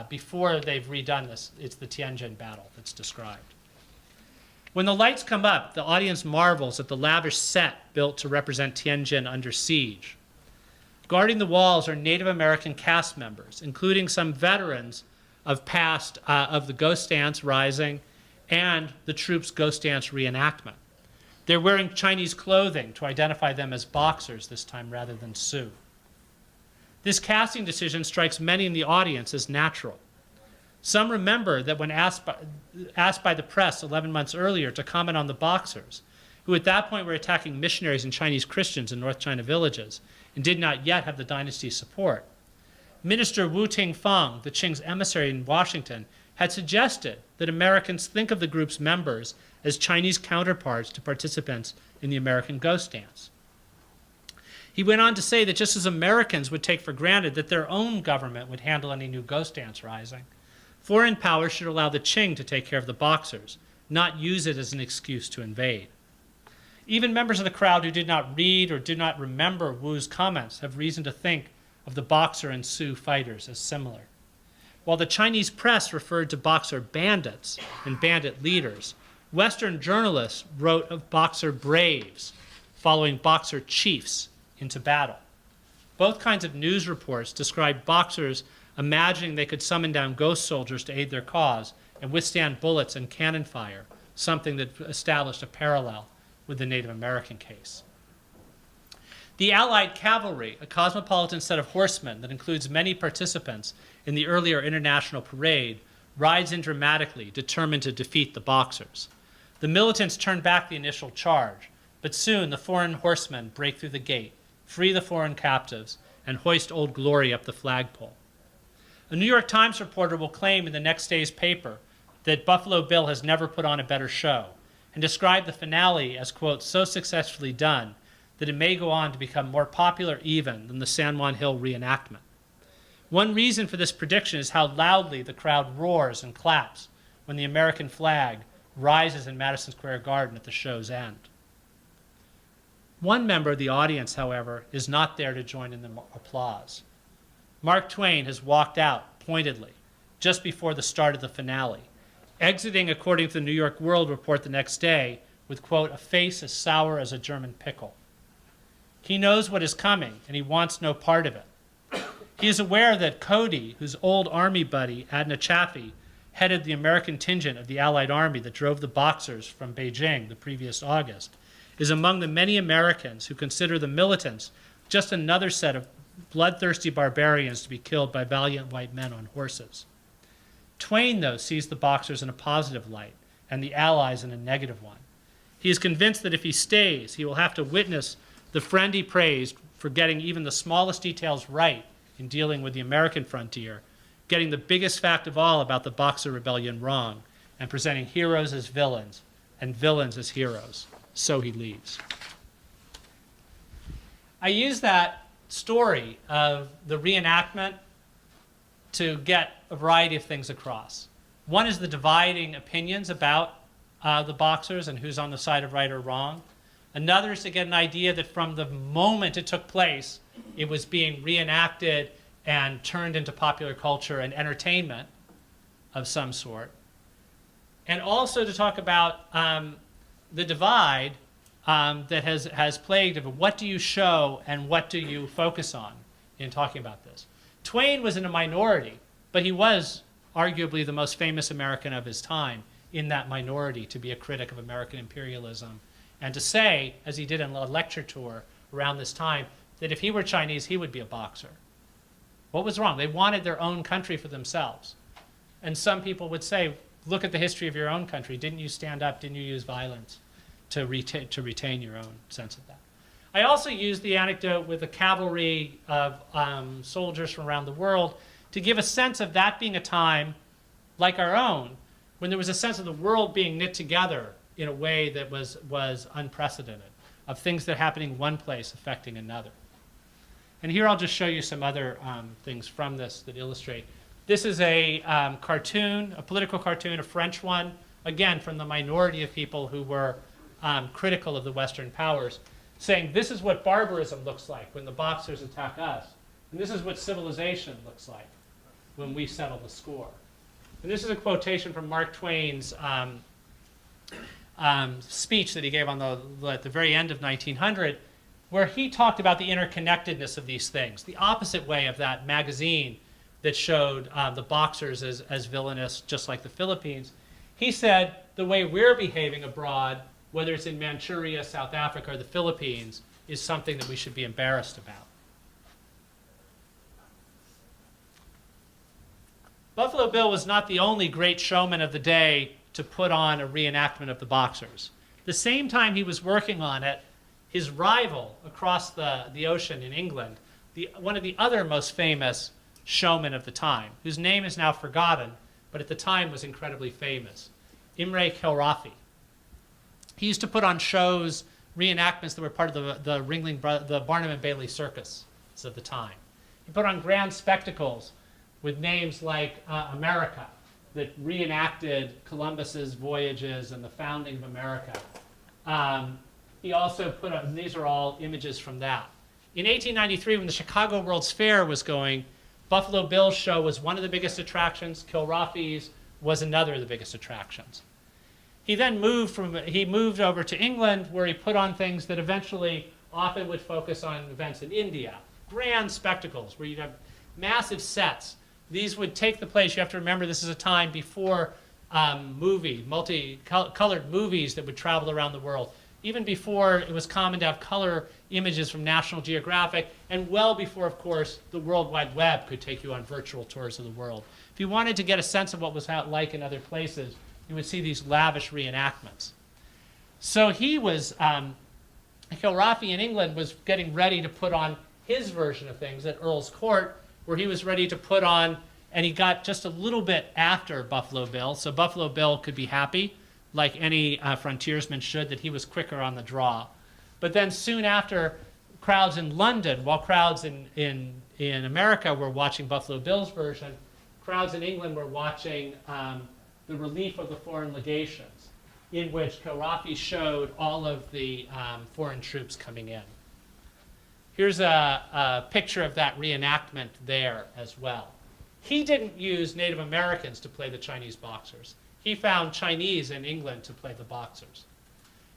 before they've redone this, it's the Tianjin battle that's described. When the lights come up, the audience marvels at the lavish set built to represent Tianjin under siege. Guarding the walls are Native American cast members, including some veterans of the Ghost Dance Rising and the troops' Ghost Dance reenactment. They're wearing Chinese clothing to identify them as Boxers this time rather than Sioux. This casting decision strikes many in the audience as natural. Some remember that when asked by the press 11 months earlier to comment on the Boxers, who at that point were attacking missionaries and Chinese Christians in North China villages and did not yet have the dynasty's support, Minister Wu Ting-feng, the Qing's emissary in Washington, had suggested that Americans think of the group's members as Chinese counterparts to participants in the American Ghost Dance. He went on to say that just as Americans would take for granted that their own government would handle any new Ghost Dance Rising, foreign powers should allow the Qing to take care of the Boxers, not use it as an excuse to invade. Even members of the crowd who did not read or did not remember Wu's comments have reason to think of the Boxer and Sioux fighters as similar. While the Chinese press referred to Boxer bandits and bandit leaders, Western journalists wrote of Boxer braves following Boxer chiefs into battle. Both kinds of news reports described boxers imagining they could summon down ghost soldiers to aid their cause and withstand bullets and cannon fire, something that established a parallel with the Native American case. The Allied cavalry, a cosmopolitan set of horsemen that includes many participants in the earlier international parade, rides in dramatically, determined to defeat the boxers. The militants turn back the initial charge, but soon the foreign horsemen break through the gate, free the foreign captives, and hoist Old Glory up the flagpole. A New York Times reporter will claim in the next day's paper that Buffalo Bill has never put on a better show, and describe the finale as, quote, so successfully done that it may go on to become more popular even than the San Juan Hill reenactment. One reason for this prediction is how loudly the crowd roars and claps when the American flag rises in Madison Square Garden at the show's end. One member of the audience, however, is not there to join in the applause. Mark Twain has walked out pointedly just before the start of the finale, exiting, according to the New York World Report the next day, with, quote, a face as sour as a German pickle. He knows what is coming, and he wants no part of it. He is aware that Cody, whose old army buddy, Adna Chaffee, headed the American contingent of the Allied Army that drove the Boxers from Beijing the previous August, is among the many Americans who consider the militants just another set of bloodthirsty barbarians to be killed by valiant white men on horses. Twain, though, sees the Boxers in a positive light and the Allies in a negative one. He is convinced that if he stays, he will have to witness the friend he praised for getting even the smallest details right in dealing with the American frontier, getting the biggest fact of all about the Boxer Rebellion wrong, and presenting heroes as villains and villains as heroes. So he leaves. I use that story of the reenactment to get a variety of things across. One is the dividing opinions about the Boxers and who's on the side of right or wrong. Another is to get an idea that from the moment it took place, it was being reenacted and turned into popular culture and entertainment of some sort. And also to talk about the divide that has plagued of what do you show and what do you focus on in talking about this. Twain was in a minority, but he was arguably the most famous American of his time in that minority to be a critic of American imperialism and to say, as he did in a lecture tour around this time, that if he were Chinese, he would be a boxer. What was wrong? They wanted their own country for themselves. And some people would say, look at the history of your own country. Didn't you stand up? Didn't you use violence to retain your own sense of that? I also used the anecdote with the cavalry of soldiers from around the world to give a sense of that being a time like our own, when there was a sense of the world being knit together in a way that was unprecedented, of things that are happening in one place affecting another. And here I'll just show you some other things from this that illustrate. This is a cartoon, a political cartoon, a French one, again, from the minority of people who were critical of the Western powers, saying this is what barbarism looks like when the Boxers attack us, and this is what civilization looks like when we settle the score. And this is a quotation from Mark Twain's speech that he gave on at the very end of 1900, where he talked about the interconnectedness of these things, the opposite way of that magazine that showed the Boxers as villainous, just like the Philippines. He said the way we're behaving abroad, whether it's in Manchuria, South Africa, or the Philippines, is something that we should be embarrassed about. Buffalo Bill was not the only great showman of the day to put on a reenactment of the Boxers. The same time he was working on it, his rival across the ocean in England, one of the other most famous showmen of the time, whose name is now forgotten, but at the time was incredibly famous, Imre Kilrathi. He used to put on shows, reenactments that were part of the Barnum and Bailey circus of the time. He put on grand spectacles with names like America, that reenacted Columbus's voyages and the founding of America. He also put up, and these are all images from that. In 1893, when the Chicago World's Fair was going, Buffalo Bill's show was one of the biggest attractions. Kilrathi's was another of the biggest attractions. He then moved over to England, where he put on things that eventually often would focus on events in India grand spectacles where you'd have massive sets. These would take the place. You have to remember this is a time before multicolored movies that would travel around the world. Even before it was common to have color images from National Geographic, and well before, of course, the World Wide Web could take you on virtual tours of the world. If you wanted to get a sense of what was like in other places, you would see these lavish reenactments. So he was, Kilrathi in England was getting ready to put on his version of things at Earl's Court, where he was ready to put on, and he got just a little bit after Buffalo Bill, so Buffalo Bill could be happy, like any frontiersman should, that he was quicker on the draw. But then soon after, crowds in London, while crowds in America were watching Buffalo Bill's version, crowds in England were watching the relief of the foreign legations, in which Kilrathi showed all of the foreign troops coming in. Here's a picture of that reenactment there as well. He didn't use Native Americans to play the Chinese boxers. He found Chinese in England to play the boxers.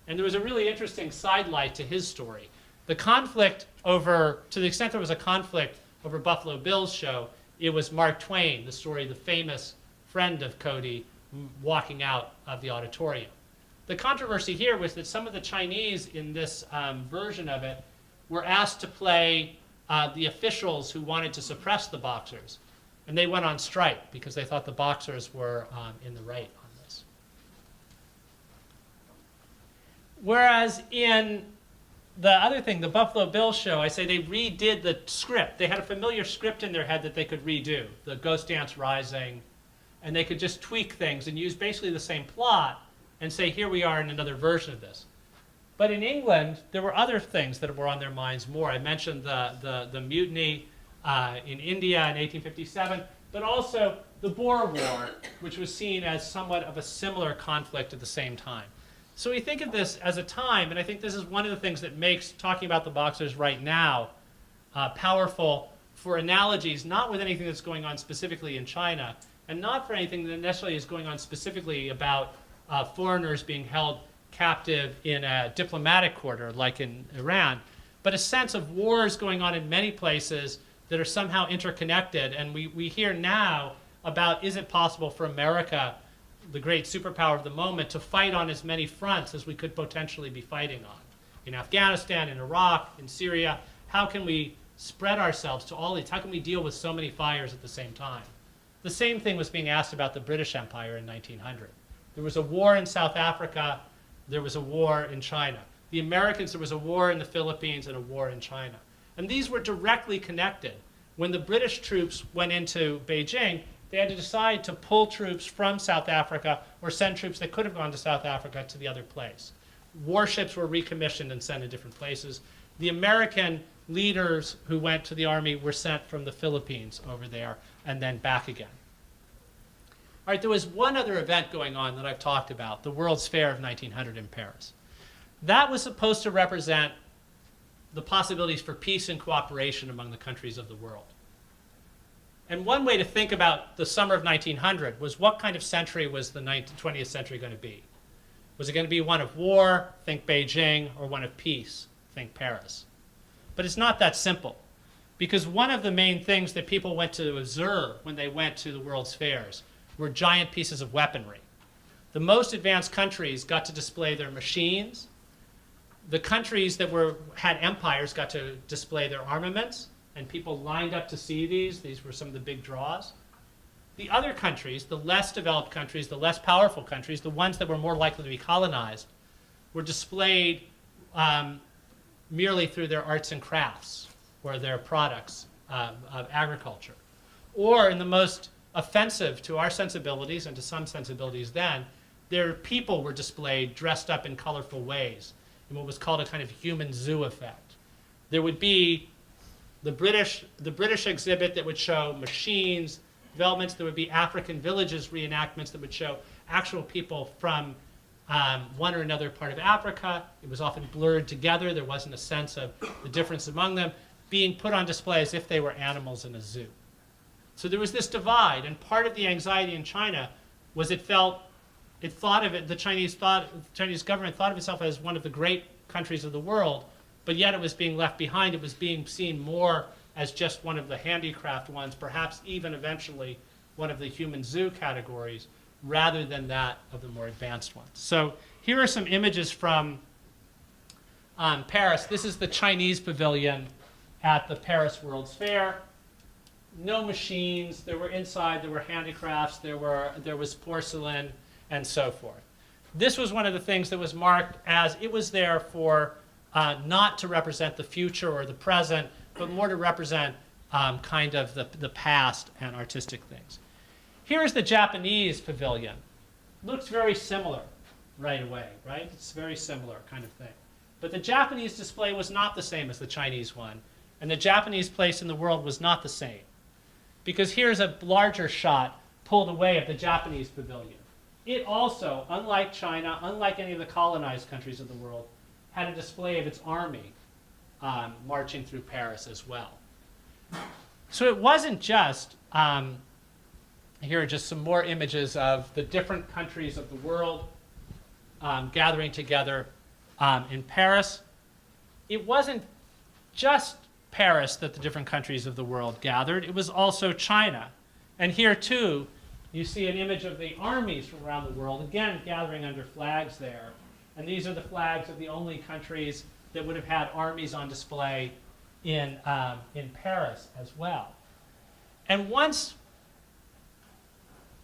And there was a really interesting sidelight to his story. The conflict over, to the extent there was a conflict over Buffalo Bill's show, it was Mark Twain, the story, the famous friend of Cody, walking out of the auditorium. The controversy here was that some of the Chinese in this version of it were asked to play the officials who wanted to suppress the boxers. And they went on strike because they thought the boxers were in the right on this. Whereas in the other thing, the Buffalo Bill show, I say they redid the script. They had a familiar script in their head that they could redo, the Ghost Dance Rising, and they could just tweak things and use basically the same plot and say, here we are in another version of this. But in England, there were other things that were on their minds more. I mentioned the mutiny in India in 1857, but also the Boer War, which was seen as somewhat of a similar conflict at the same time. So we think of this as a time, and I think this is one of the things that makes talking about the boxers right now powerful for analogies, not with anything that's going on specifically in China, and not for anything that necessarily is going on specifically about foreigners being held captive in a diplomatic quarter like in Iran, but a sense of wars going on in many places that are somehow interconnected. And we hear now about, is it possible for America, the great superpower of the moment, to fight on as many fronts as we could potentially be fighting on? In Afghanistan, in Iraq, in Syria, how can we spread ourselves to all these? How can we deal with so many fires at the same time? The same thing was being asked about the British Empire in 1900. There was a war in South Africa, there was a war in China. The Americans, there was a war in the Philippines and a war in China. And these were directly connected. When the British troops went into Beijing, they had to decide to pull troops from South Africa or send troops that could have gone to South Africa to the other place. Warships were recommissioned and sent to different places. The American leaders who went to the army were sent from the Philippines over there and then back again. All right, there was one other event going on that I've talked about, the World's Fair of 1900 in Paris. That was supposed to represent the possibilities for peace and cooperation among the countries of the world. And one way to think about the summer of 1900 was, what kind of century was the 20th century going to be? Was it going to be one of war, think Beijing, or one of peace, think Paris? But it's not that simple, because one of the main things that people went to observe when they went to the World's Fairs were giant pieces of weaponry. The most advanced countries got to display their machines. The countries that had empires got to display their armaments, and people lined up to see these. These were some of the big draws. The other countries, the less developed countries, the less powerful countries, the ones that were more likely to be colonized, were displayed merely through their arts and crafts or their products of agriculture. Or in the most offensive to our sensibilities and to some sensibilities then, their people were displayed dressed up in colorful ways in what was called a kind of human zoo effect. There would be the British exhibit that would show machines, developments. There would be African villages reenactments that would show actual people from one or another part of Africa. It was often blurred together. There wasn't a sense of the difference among them, being put on display as if they were animals in a zoo. So there was this divide, and part of the anxiety in China was the Chinese government thought of itself as one of the great countries of the world, but yet it was being left behind. It was being seen more as just one of the handicraft ones, perhaps even eventually one of the human zoo categories, rather than that of the more advanced ones. So here are some images from Paris. This is the Chinese pavilion at the Paris World's Fair. No machines. There were inside, there were handicrafts, there was porcelain, and so forth. This was one of the things that was marked as it was there for not to represent the future or the present, but more to represent kind of the past and artistic things. Here's the Japanese pavilion. Looks very similar right away, right? It's very similar kind of thing. But the Japanese display was not the same as the Chinese one, and the Japanese place in the world was not the same. Because here's a larger shot pulled away of the Japanese pavilion. It also, unlike China, unlike any of the colonized countries of the world, had a display of its army marching through Paris as well. So it wasn't just, here are just some more images of the different countries of the world gathering together in Paris. It wasn't just Paris that the different countries of the world gathered, it was also China. And here too, you see an image of the armies from around the world, again gathering under flags there. And these are the flags of the only countries that would have had armies on display in Paris as well. And once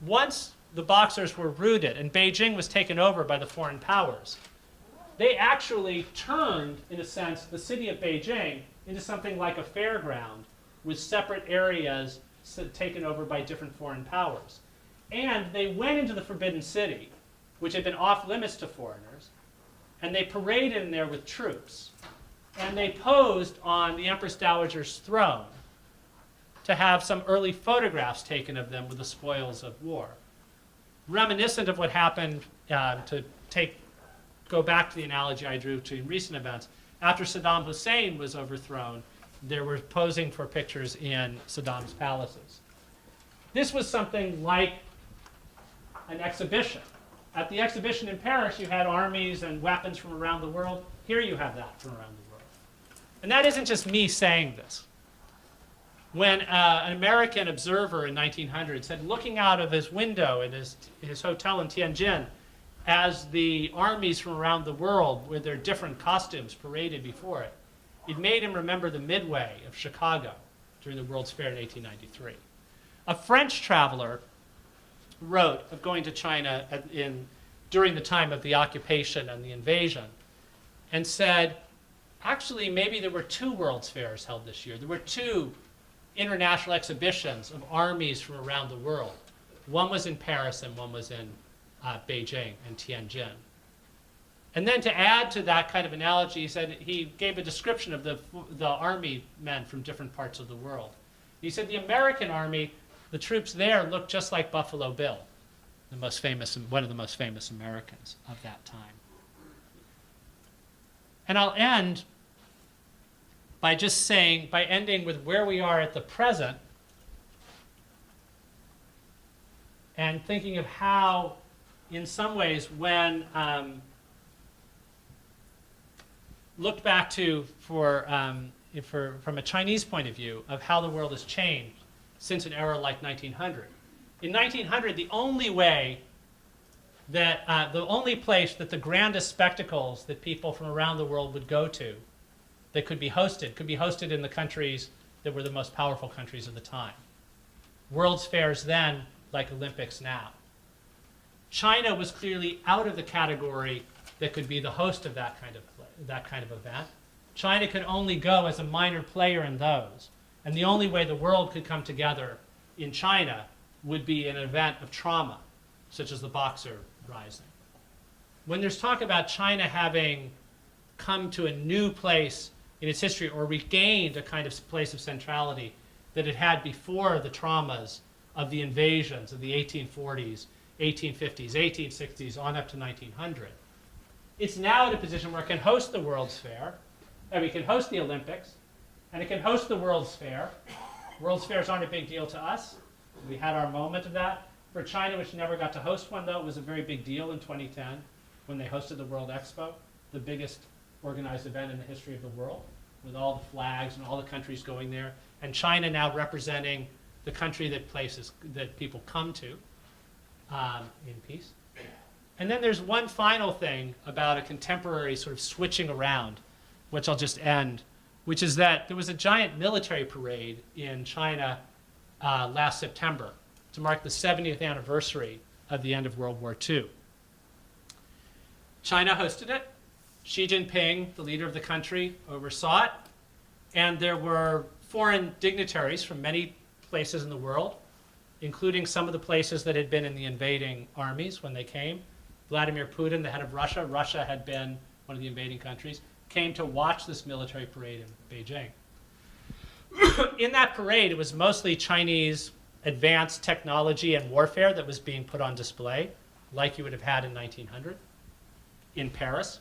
the Boxers were rooted and Beijing was taken over by the foreign powers, they actually turned, in a sense, the city of Beijing into something like a fairground with separate areas taken over by different foreign powers. And they went into the Forbidden City, which had been off limits to foreigners, and they paraded in there with troops. And they posed on the Empress Dowager's throne to have some early photographs taken of them with the spoils of war. Reminiscent of what happened, go back to the analogy I drew to recent events, after Saddam Hussein was overthrown, they were posing for pictures in Saddam's palaces. This was something like an exhibition. At the exhibition in Paris, you had armies and weapons from around the world. Here you have that from around the world. And that isn't just me saying this. When an American observer in 1900 said, looking out of his window in his hotel in Tianjin, as the armies from around the world with their different costumes paraded before it, it made him remember the Midway of Chicago during the World's Fair in 1893. A French traveler wrote of going to China during the time of the occupation and the invasion, and said, actually, maybe there were 2 World's Fairs held this year. There were 2 international exhibitions of armies from around the world. One was in Paris and one was in Beijing and Tianjin. And then to add to that kind of analogy, he gave a description of the army men from different parts of the world. He said the American army, the troops there looked just like Buffalo Bill, one of the most famous Americans of that time. And I'll end by ending with where we are at the present and thinking of how, in some ways, when looked back to from a Chinese point of view of how the world has changed since an era like 1900. In 1900, the only place that the grandest spectacles that people from around the world would go to that could be hosted in the countries that were the most powerful countries of the time. World's fairs then, like Olympics now. China was clearly out of the category that could be the host of that kind of event. China could only go as a minor player in those. And the only way the world could come together in China would be an event of trauma, such as the Boxer Rising. When there's talk about China having come to a new place in its history or regained a kind of place of centrality that it had before the traumas of the invasions of the 1840s, 1850s, 1860s, on up to 1900, it's now in a position where it can host the World's Fair, and we can host the Olympics, and it can host the World's Fair. World's Fairs aren't a big deal to us. We had our moment of that. For China, which never got to host one, though, it was a very big deal in 2010 when they hosted the World Expo, the biggest organized event in the history of the world, with all the flags and all the countries going there, and China now representing the country that people come to in peace. And then there's one final thing about a contemporary sort of switching around, which I'll just end, which is that there was a giant military parade in China last September to mark the 70th anniversary of the end of World War II. China hosted it. Xi Jinping, the leader of the country, oversaw it. And there were foreign dignitaries from many places in the world, including some of the places that had been in the invading armies when they came. Vladimir Putin, the head of Russia, Russia had been one of the invading countries, came to watch this military parade in Beijing. In that parade, it was mostly Chinese advanced technology and warfare that was being put on display, like you would have had in 1900 in Paris.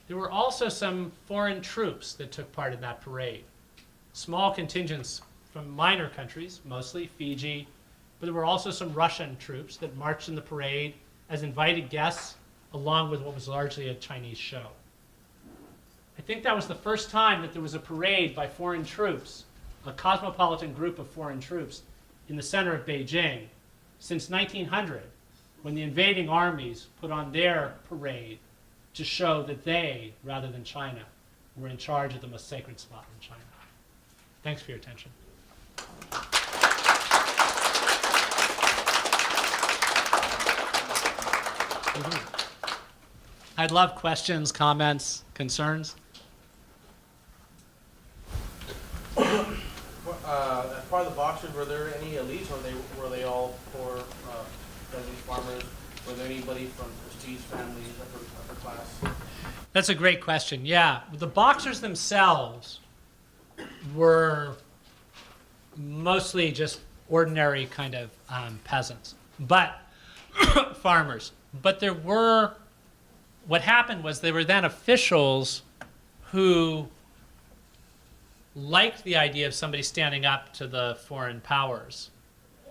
There were also some foreign troops that took part in that parade. Small contingents from minor countries, mostly Fiji, but there were also some Russian troops that marched in the parade as invited guests, along with what was largely a Chinese show. I think that was the first time that there was a parade by foreign troops, a cosmopolitan group of foreign troops, in the center of Beijing since 1900, when the invading armies put on their parade to show that they, rather than China, were in charge of the most sacred spot in China. Thanks for your attention. I'd love questions, comments, concerns. As part of the Boxers, were there any elites, or were they all poor peasants, farmers? Was there anybody from prestige families, upper class? That's a great question. Yeah, the Boxers themselves were mostly just ordinary kind of peasants, but farmers. But there were, what happened was there were then officials who liked the idea of somebody standing up to the foreign powers,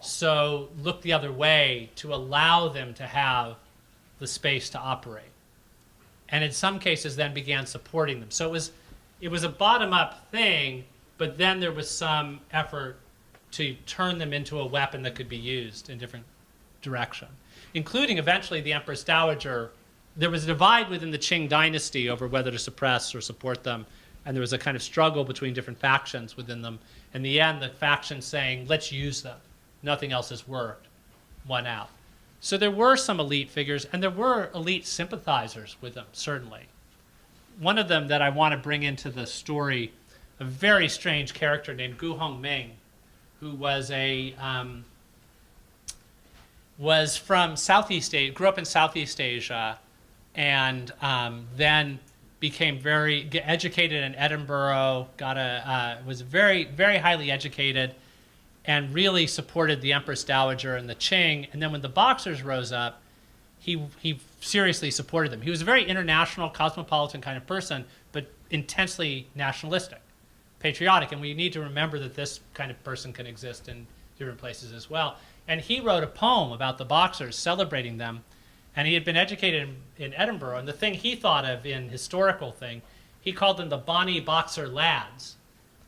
so looked the other way to allow them to have the space to operate. And in some cases then began supporting them. So it was a bottom-up thing, but then there was some effort to turn them into a weapon that could be used in different direction, including eventually the Empress Dowager. There was a divide within the Qing dynasty over whether to suppress or support them, and there was a kind of struggle between different factions within them. In the end, the faction saying, let's use them. Nothing else has worked, won out. So there were some elite figures, and there were elite sympathizers with them, certainly. One of them that I want to bring into the story, a very strange character named Gu Hongming, who was was from Southeast Asia, grew up in Southeast Asia, and then became very educated in Edinburgh, was very, very highly educated, and really supported the Empress Dowager and the Qing. And then when the Boxers rose up, he seriously supported them. He was a very international, cosmopolitan kind of person, but intensely nationalistic, patriotic. And we need to remember that this kind of person can exist in different places as well. And he wrote a poem about the Boxers, celebrating them. And he had been educated in Edinburgh. And the thing he thought of in historical thing, he called them the Bonnie Boxer lads.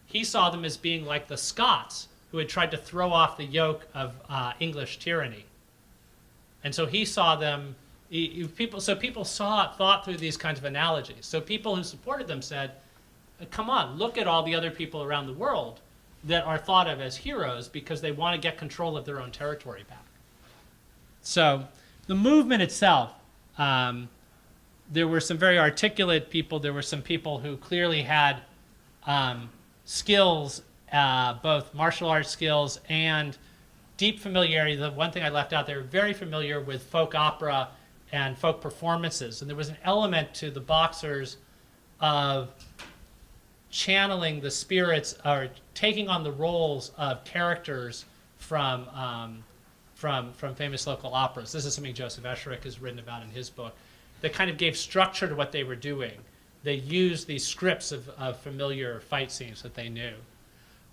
He saw them as being like the Scots who had tried to throw off the yoke of English tyranny. And so he saw them, people thought through these kinds of analogies. So people who supported them said, come on, look at all the other people around the world that are thought of as heroes because they want to get control of their own territory back. So the movement itself, there were some very articulate people. There were some people who clearly had skills, both martial arts skills and deep familiarity. The one thing I left out, they were very familiar with folk opera and folk performances. And there was an element to the Boxers of channeling the spirits, or taking on the roles of characters from famous local operas. This is something Joseph Esherick has written about in his book, that kind of gave structure to what they were doing. They used these scripts of familiar fight scenes that they knew.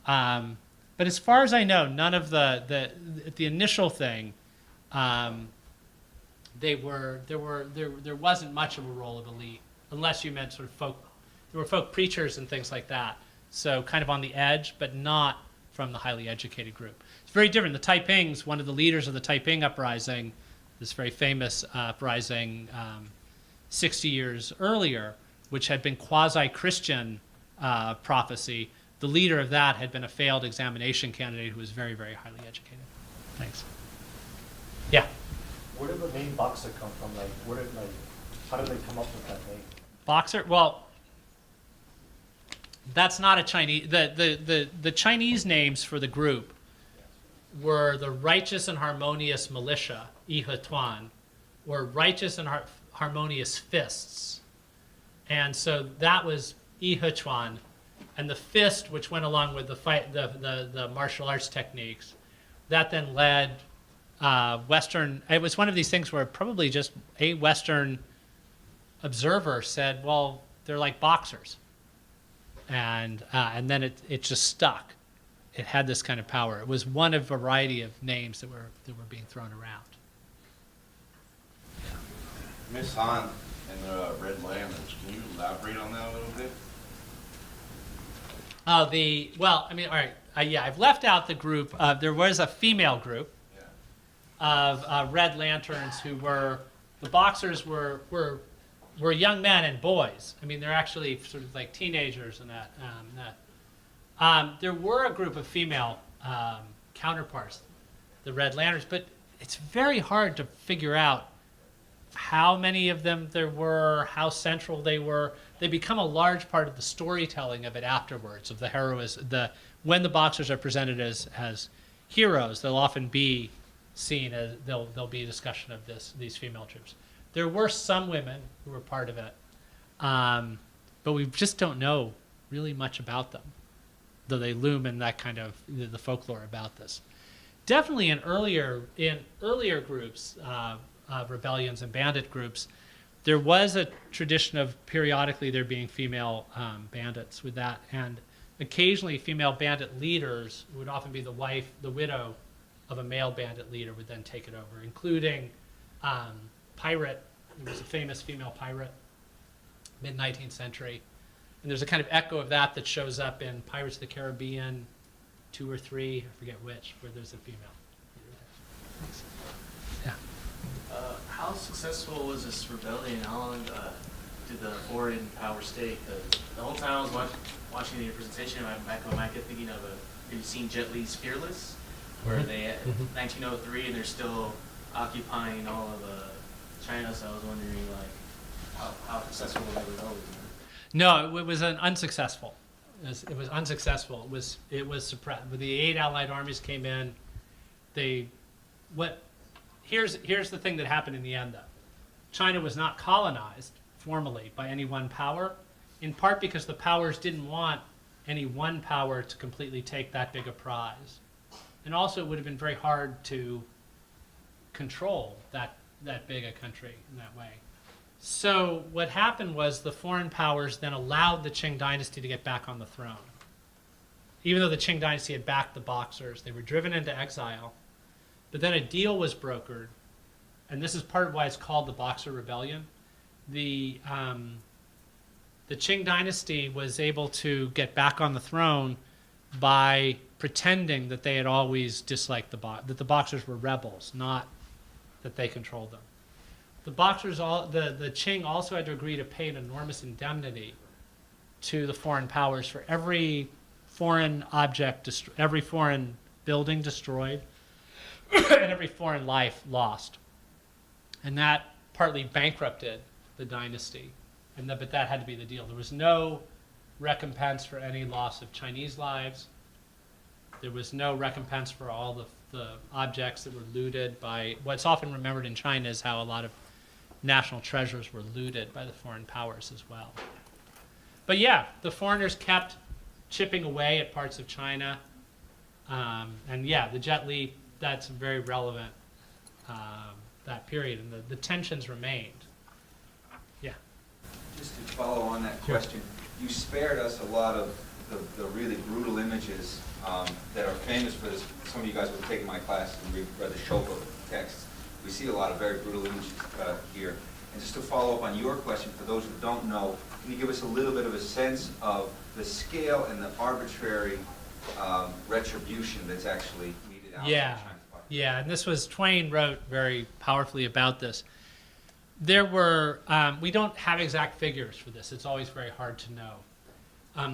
But as far as I know, none of the initial thing, there wasn't much of a role of elite, unless you meant sort of There were folk preachers and things like that. So kind of on the edge, but not from the highly educated group. It's very different. The Taipings, one of the leaders of the Taiping uprising, this very famous uprising 60 years earlier, which had been quasi-Christian prophecy, the leader of that had been a failed examination candidate who was very, very highly educated. Thanks. Yeah. Where did the name Boxer come from? Like, how did they come up with that name? Boxer? Well, that's not a Chinese. The Chinese names for the group were the Righteous and Harmonious Militia, Yi He Tuan, or Righteous and Harmonious Fists. And so that was Yi He Tuan. And the fist, which went along with the fight, the martial arts techniques, that then led Western. It was one of these things where probably just a Western observer said, "Well, they're like boxers," and then it just stuck. It had this kind of power. It was one of a variety of names that were being thrown around. Miss Han and the Red Lanterns, can you elaborate on that a little bit? All right. I've left out the group. There was a female group of Red Lanterns who were, the boxers were young men and boys. I mean, they're actually sort of like teenagers and that. There were a group of female counterparts, the Red Lanterns, but it's very hard to figure out how many of them there were, how central they were. They become a large part of the storytelling of it afterwards, of the heroism. When the boxers are presented as heroes, they'll often be seen as, there'll be a discussion of these female troops. There were some women who were part of it, but we just don't know really much about them, though they loom in that kind of the folklore about this. Definitely in earlier groups, rebellions and bandit groups, there was a tradition of periodically there being female bandits with that, and occasionally female bandit leaders would often be the widow of a male bandit leader would then take it over, including pirate. There was a famous female pirate, mid-19th century, and there's a kind of echo of that shows up in Pirates of the Caribbean 2 or 3, I forget which, where there's a female. Yeah. How successful was this rebellion? How long did the foreign power stay? Because the whole time I was watching your presentation, back in my mind, I kept thinking of have you seen Jet Li's Fearless? Where they, 1903, and they're still occupying all of China, so I was wondering, like, how successful were they rebellion? No, it was unsuccessful. It was unsuccessful. It was suppressed. When the 8 Allied armies came in, here's the thing that happened in the end, though. China was not colonized formally by any one power, in part because the powers didn't want any one power to completely take that big a prize. And also it would have been very hard to control that big a country in that way. So what happened was the foreign powers then allowed the Qing dynasty to get back on the throne. Even though the Qing dynasty had backed the Boxers, they were driven into exile. But then a deal was brokered, and this is part of why it's called the Boxer Rebellion. The Qing dynasty was able to get back on the throne by pretending that they had always disliked that the Boxers were rebels, not that they controlled them. The Qing also had to agree to pay an enormous indemnity to the foreign powers for every foreign object, every foreign building destroyed, and every foreign life lost. And that partly bankrupted the dynasty, but that had to be the deal. There was no recompense for any loss of Chinese lives. There was no recompense for all the objects that were looted by, what's often remembered in China is how a lot of national treasures were looted by the foreign powers as well. But yeah, the foreigners kept chipping away at parts of China. And yeah, the Jet Li, that's very relevant, that period, and the tensions remained. Yeah. Just to follow on that question, you spared us a lot of the really brutal images that are famous for this. Some of you guys will take my class and read the Shopa texts. We see a lot of very brutal images here. And just to follow up on your question, for those who don't know, can you give us a little bit of a sense of the scale and the arbitrary retribution that's actually meted out? Yeah, yeah, and Twain wrote very powerfully about this. There were, we don't have exact figures for this. It's always very hard to know.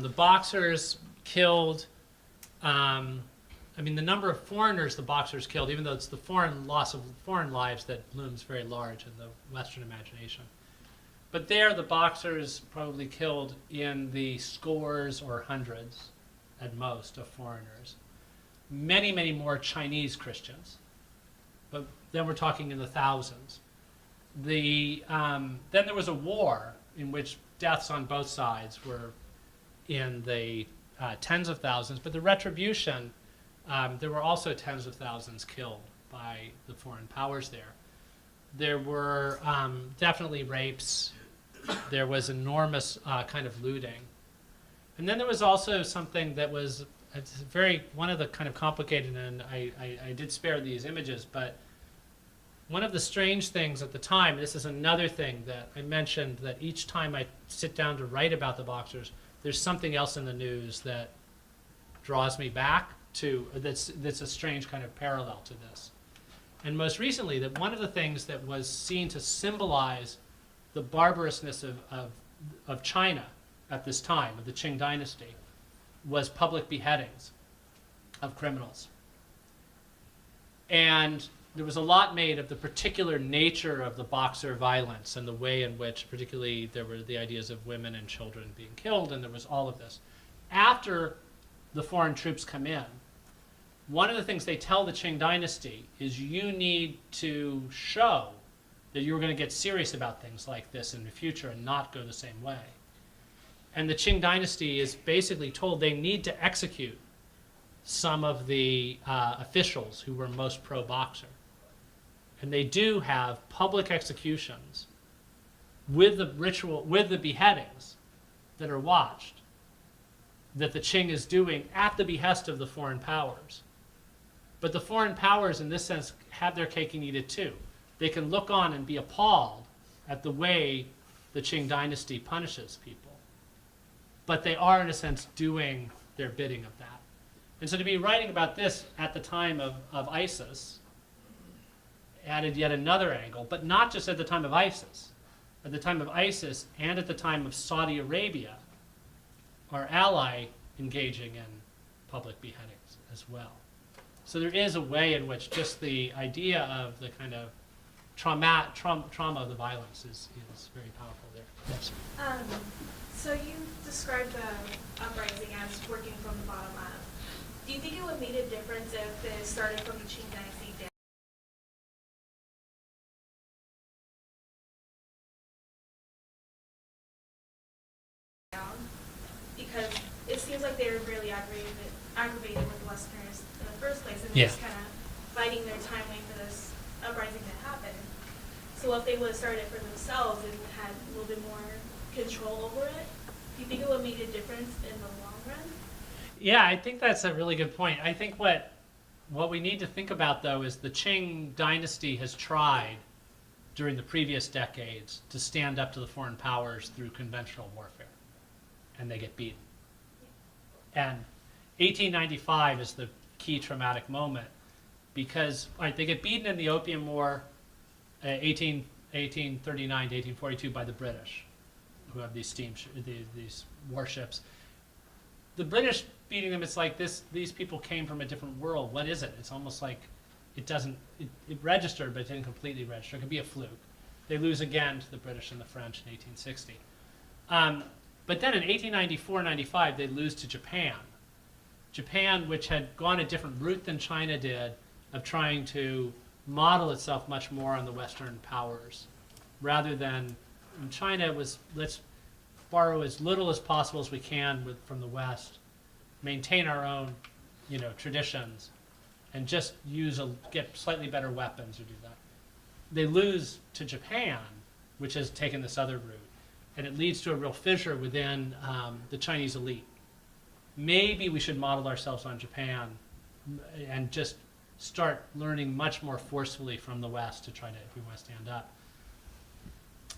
The Boxers killed, the number of foreigners the Boxers killed, even though it's the loss of foreign lives that looms very large in the Western imagination. But there, the Boxers probably killed in the scores or hundreds, at most, of foreigners. Many, many more Chinese Christians, but then we're talking in the thousands. Then there was a war in which deaths on both sides were in the tens of thousands, but the retribution, there were also tens of thousands killed by the foreign powers there. There were definitely rapes. There was enormous kind of looting. And then there was also something that was one of the kind of complicated, and I did spare these images, but one of the strange things at the time, this is another thing that I mentioned, that each time I sit down to write about the Boxers, there's something else in the news that draws me back to, that's a strange kind of parallel to this. And most recently, that one of the things that was seen to symbolize the barbarousness of China at this time, of the Qing dynasty, was public beheadings of criminals. And there was a lot made of the particular nature of the Boxer violence and the way in which, particularly, there were the ideas of women and children being killed, and there was all of this. After the foreign troops come in, one of the things they tell the Qing dynasty is you need to show that you're going to get serious about things like this in the future and not go the same way. And the Qing dynasty is basically told they need to execute some of the officials who were most pro-Boxer. And they do have public executions with the beheadings that are watched, that the Qing is doing at the behest of the foreign powers. But the foreign powers, in this sense, have their cake and eat it too. They can look on and be appalled at the way the Qing dynasty punishes people. But they are, in a sense, doing their bidding of that. And so to be writing about this at the time of ISIS added yet another angle, but not just at the time of ISIS. At the time of ISIS and at the time of Saudi Arabia, our ally engaging in public beheadings as well. So there is a way in which just the idea of the kind of trauma of the violence is very powerful there. Yes. So you described the uprising as working from the bottom up. Do you think it would make a difference if it started from the Qing dynasty down? Because it seems like they were really aggravated with the Westerners in the first place, and they're just kind of biding their time waiting for this uprising to happen. So if they would have started it for themselves and had a little bit more control over it, do you think it would make a difference in the long run? Yeah, I think that's a really good point. I think what we need to think about, though, is the Qing dynasty has tried during the previous decades to stand up to the foreign powers through conventional warfare, and they get beaten. And 1895 is the key traumatic moment because they get beaten in the Opium War, 1839 to 1842 by the British, who have these these warships. The British beating them, it's like these people came from a different world. What is it? It's almost like it registered, but it didn't completely register. It could be a fluke. They lose again to the British and the French in 1860. But then in 1894-95, they lose to Japan. Japan, which had gone a different route than China did, of trying to model itself much more on the Western powers, rather than China was, let's borrow as little as possible as we can from the West, maintain our own, traditions, and just get slightly better weapons or do that. They lose to Japan, which has taken this other route, and it leads to a real fissure within the Chinese elite. Maybe we should model ourselves on Japan and just start learning much more forcefully from the West to try to, if we want to stand up.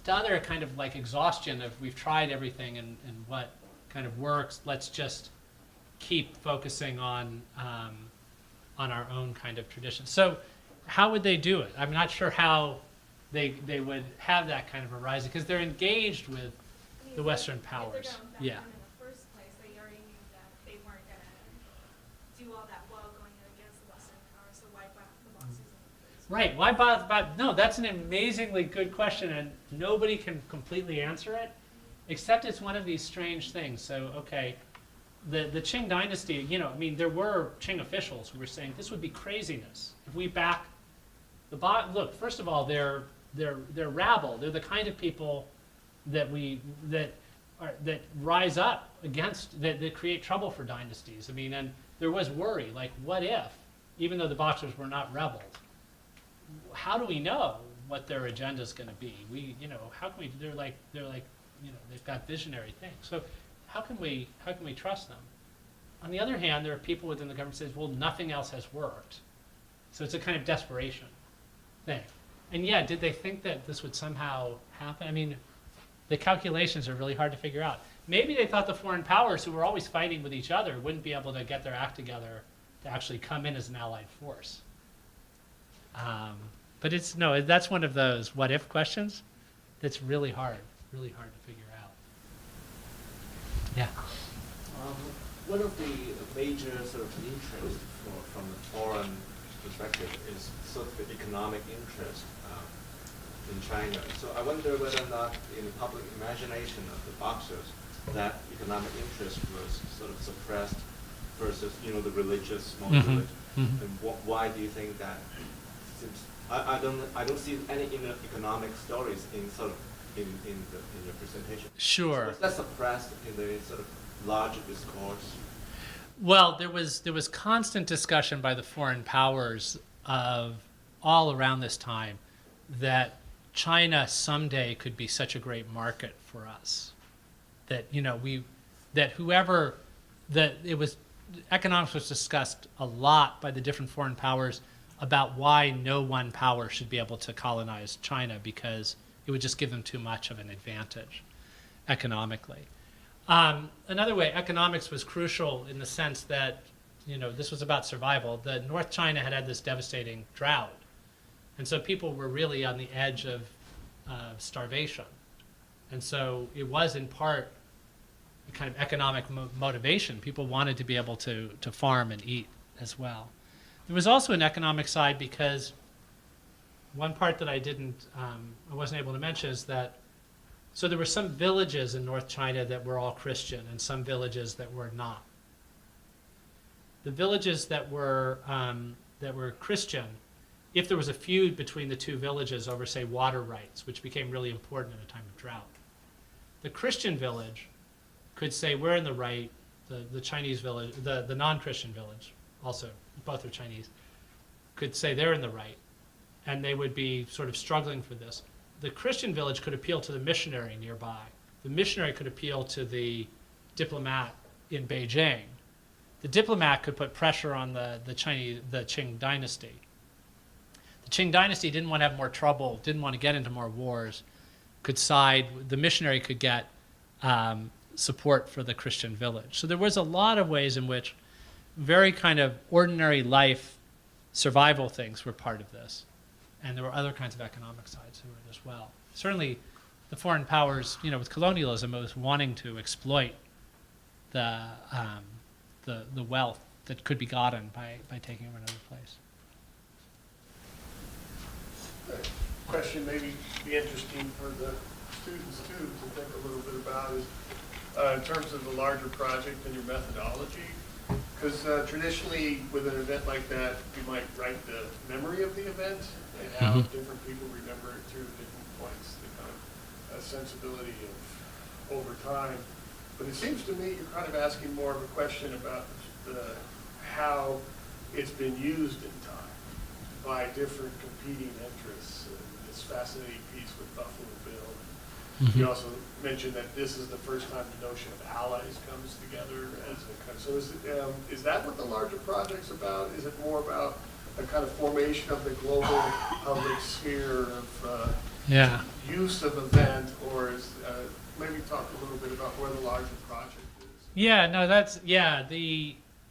to other kind of like exhaustion of we've tried everything and what kind of works, let's just keep focusing on our own kind of tradition. So how would they do it? I'm not sure how they would have that kind of a rising, because they're engaged with I mean, the Western if powers. they're going back Yeah. in the first place, they already knew that they weren't gonna do all that well going against the Western powers, so why put the boxes in the first place? Right. Why bother? No, that's an amazingly good question, and nobody can completely answer it, except it's one of these strange things. So, okay, the Qing dynasty, you know, I mean, there were Qing officials who were saying this would be craziness if we back the look. First of all, they're rabble. They're the kind of people that that rise up against that create trouble for dynasties. I mean, and there was worry, like, what if, even though the Boxers were not rebels, how do we know what their agenda is going to be? How can we? They're like, they've got visionary things. So how can we trust them? On the other hand, there are people within the government who says, well, nothing else has worked. So it's a kind of desperation thing. And yeah, did they think that this would somehow happen? I mean, the calculations are really hard to figure out. Maybe they thought the foreign powers, who were always fighting with each other, wouldn't be able to get their act together to actually come in as an allied force. But that's one of those what if questions that's really hard to figure out. Yeah. One of the major sort of interests from the foreign perspective is sort of the economic interest in China. So I wonder whether or not in the public imagination of the Boxers, that economic interest was sort of suppressed versus, the religious motive. Mhm. And why do you think that? Since I don't see any economic stories in sort of in your presentation. Sure. Was that suppressed in the sort of larger discourse? Well, there was constant discussion by the foreign powers of all around this time that China someday could be such a great market for us, that economics was discussed a lot by the different foreign powers about why no one power should be able to colonize China, because it would just give them too much of an advantage economically. Another way, economics was crucial in the sense that, this was about survival. The North China had this devastating drought. And so people were really on the edge of starvation. And so it was in part a kind of economic motivation. People wanted to be able to farm and eat as well. There was also an economic side, because one part that I wasn't able to mention is that, so there were some villages in North China that were all Christian and some villages that were not. The villages that were Christian, if there was a feud between the two villages over, say, water rights, which became really important in a time of drought, the Christian village could say, we're in the right. The Chinese village, the non-Christian village, also, both are Chinese, could say they're in the right, and they would be sort of struggling for this. The Christian village could appeal to the missionary nearby. The missionary could appeal to the diplomat in Beijing. The diplomat could put pressure on the Qing dynasty. The Qing dynasty didn't want to have more trouble, didn't want to get into more wars, could side, the missionary could get support for the Christian village. So there was a lot of ways in which very kind of ordinary life survival things were part of this. And there were other kinds of economic sides to it as well. Certainly the foreign powers, with colonialism, it was wanting to exploit the wealth that could be gotten by taking over another place. Question maybe be interesting for the students too to think a little bit about is in terms of the larger project and your methodology, because traditionally with an event like that you might write the memory of the event and how different people remember it through different points, the kind of sensibility of over time. But it seems to me you're kind of asking more of a question about how it's been used in time by different competing interests. This fascinating piece with Buffalo Bill. Mm-hmm. You also mentioned that this is the first time the notion of allies comes together as a kind of, so is that what the larger project's about? Is it more about a kind of formation of the global public sphere of Yeah. use of event, or is, maybe talk a little bit about where the larger project is? Yeah, no,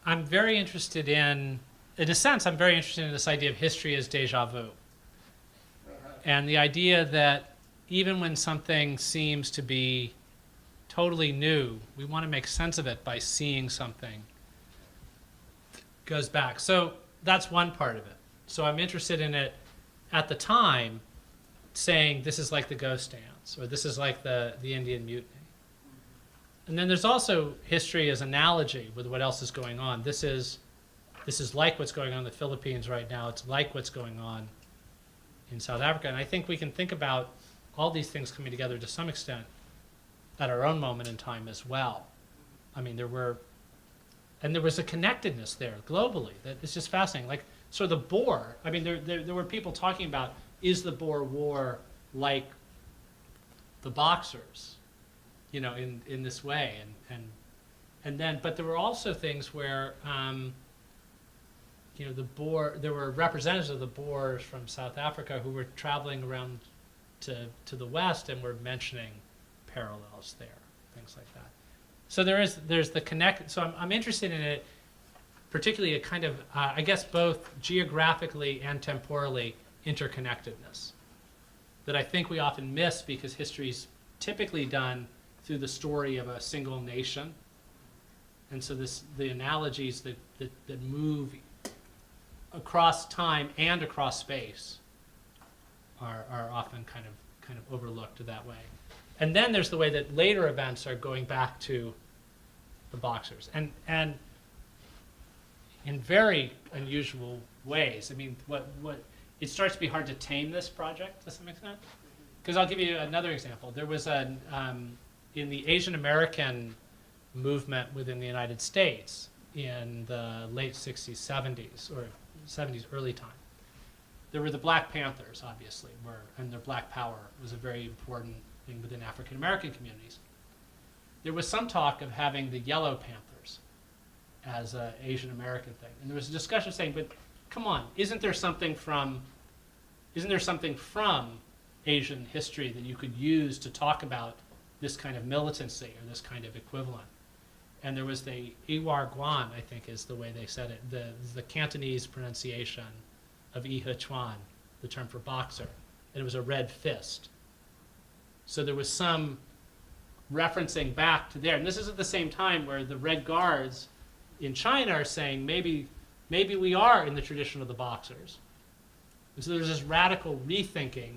I'm very interested in a sense, I'm very interested in this idea of history as deja vu. And the idea that even when something seems to be totally new, we want to make sense of it by seeing something goes back. So that's one part of it. So I'm interested in it at the time, saying this is like the ghost dance, or this is like the Indian Mutiny. And then there's also history as analogy with what else is going on. This is like what's going on in the Philippines right now. It's like what's going on in South Africa. And I think we can think about all these things coming together to some extent at our own moment in time as well. I mean, there was a connectedness there globally that is just fascinating. Like, so the Boer, I mean, there were people talking about, is the Boer War like the Boxers, you know, in this way? And then, but there were also things where, you know, there were representatives of the Boers from South Africa who were traveling around to the West and were mentioning parallels there, things like that. So there's the connect. So I'm interested in it, particularly a kind of I guess both geographically and temporally interconnectedness that I think we often miss because history's typically done through the story of a single nation, and so the analogies that move across time and across space are often kind of overlooked that way. And then there's the way that later events are going back to the Boxers, and in very unusual ways. I mean, what it starts to be hard to tame this project to some extent. Because I'll give you another example. There was in the Asian American movement within the United States in the late 60s, 70s, or 70s, early time. There were the Black Panthers, obviously, and their Black Power was a very important thing within African American communities. There was some talk of having the Yellow Panthers as an Asian American thing, and there was a discussion saying, "But come on, isn't there something from Asian history that you could use to talk about this kind of militancy or this kind of equivalent?" And there was the Iwar Guan, I think is the way they said it, the Cantonese pronunciation of Yi He Chuan, the term for boxer, and it was a red fist. So there was some referencing back to there. And this is at the same time where the Red Guards in China are saying maybe we are in the tradition of the Boxers. And so there's this radical rethinking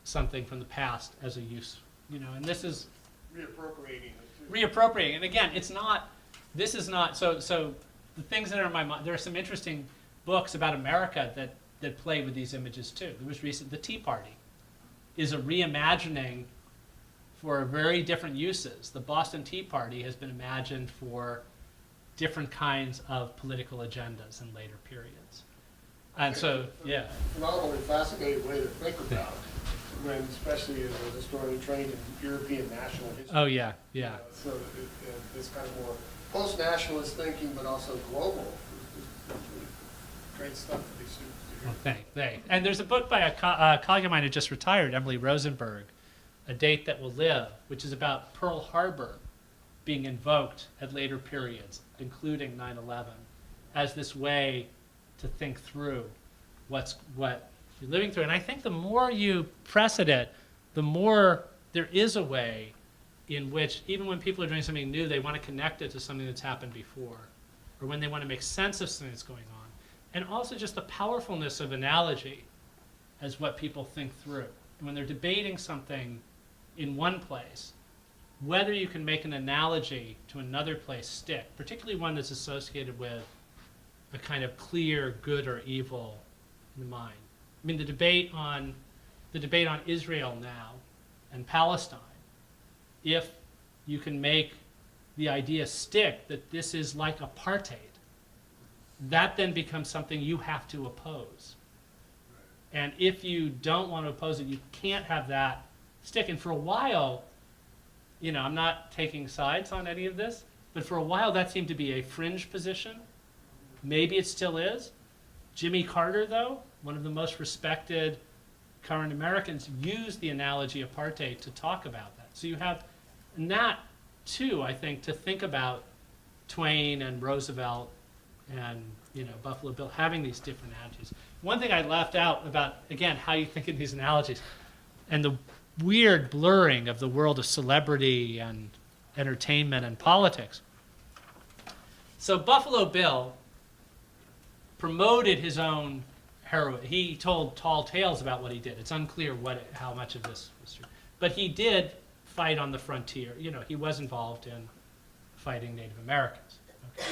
something from the past as a use, you know, and this is Reappropriating it too. reappropriating. And again, this is not, so the things that are in my mind, there are some interesting books about America that play with these images too. There was the Tea Party is a reimagining for very different uses. The Boston Tea Party has been imagined for different kinds of political agendas in later periods. And so, yeah. Phenomenally fascinating way to think about it, when, especially as a historian trained in European national history. Oh, yeah, yeah. So this kind of more post-nationalist thinking, but also global. Great stuff for these students to hear. Well, thanks. And there's a book by a colleague of mine who just retired, Emily Rosenberg, A Date That Will Live, which is about Pearl Harbor being invoked at later periods, including 9/11, as this way to think through what you're living through. And I think the more you press at it, the more there is a way in which, even when people are doing something new, they want to connect it to something that's happened before, or when they want to make sense of something that's going on. And also just the powerfulness of analogy as what people think through. And when they're debating something in one place, whether you can make an analogy to another place stick, particularly one that's associated with a kind of clear good or evil in the mind. I mean, the debate on Israel now and Palestine, if you can make the idea stick that this is like apartheid, that then becomes something you have to oppose. And if you don't want to oppose it, you can't have that stick. And for a while, you know, I'm not taking sides on any of this, but for a while that seemed to be a fringe position. Maybe it still is. Jimmy Carter, though, one of the most respected current Americans use the analogy apartheid to talk about that. So you have, and that too, I think, to think about Twain and Roosevelt and Buffalo Bill having these different analogies. One thing I left out about, again, how you think of these analogies and the weird blurring of the world of celebrity and entertainment and politics. So Buffalo Bill promoted his own heroism. He told tall tales about what he did. It's unclear how much of this was true. But he did fight on the frontier. He was involved in fighting Native Americans. Okay.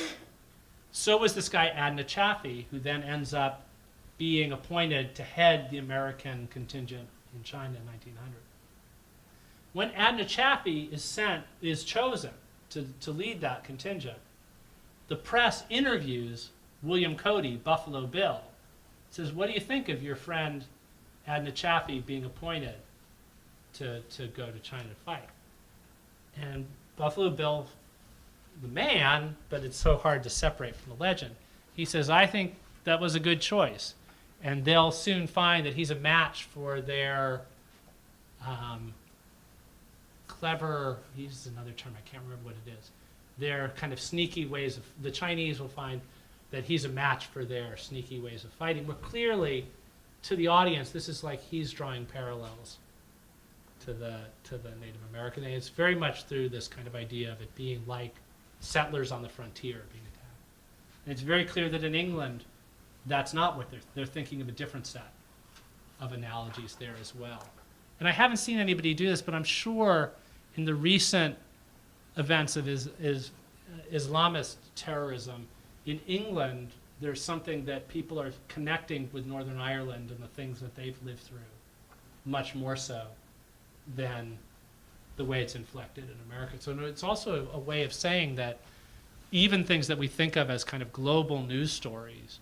So was this guy Adna Chaffee, who then ends up being appointed to head the American contingent in China in 1900. When Adna Chaffee is chosen to lead that contingent, the press interviews William Cody, Buffalo Bill, says, "What do you think of your friend Adna Chaffee being appointed to go to China to fight?" And Buffalo Bill, the man, but it's so hard to separate from the legend, he says, "I think that was a good choice." And they'll soon find that he's a match for their clever, he uses another term, I can't remember what it is, their kind of sneaky ways of, the Chinese will find that he's a match for their sneaky ways of fighting. But clearly, to the audience, this is like he's drawing parallels to the Native American. And it's very much through this kind of idea of it being like settlers on the frontier being attacked. And it's very clear that in England, that's not what they're thinking of a different set of analogies there as well. And I haven't seen anybody do this, but I'm sure in the recent events of Islamist terrorism in England, there's something that people are connecting with Northern Ireland and the things that they've lived through, much more so than the way it's inflected in America. So it's also a way of saying that even things that we think of as kind of global news stories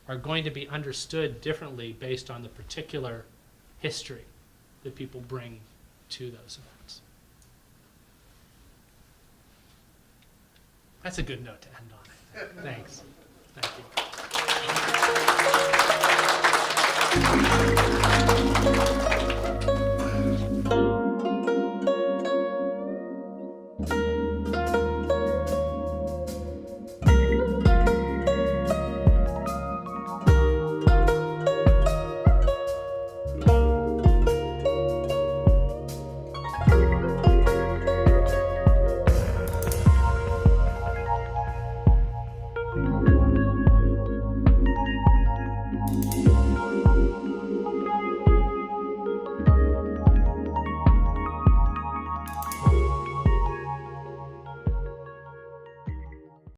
are going to be understood differently based on the particular history that people bring to those events. That's a good note to end on, I think. Thanks. Thank you.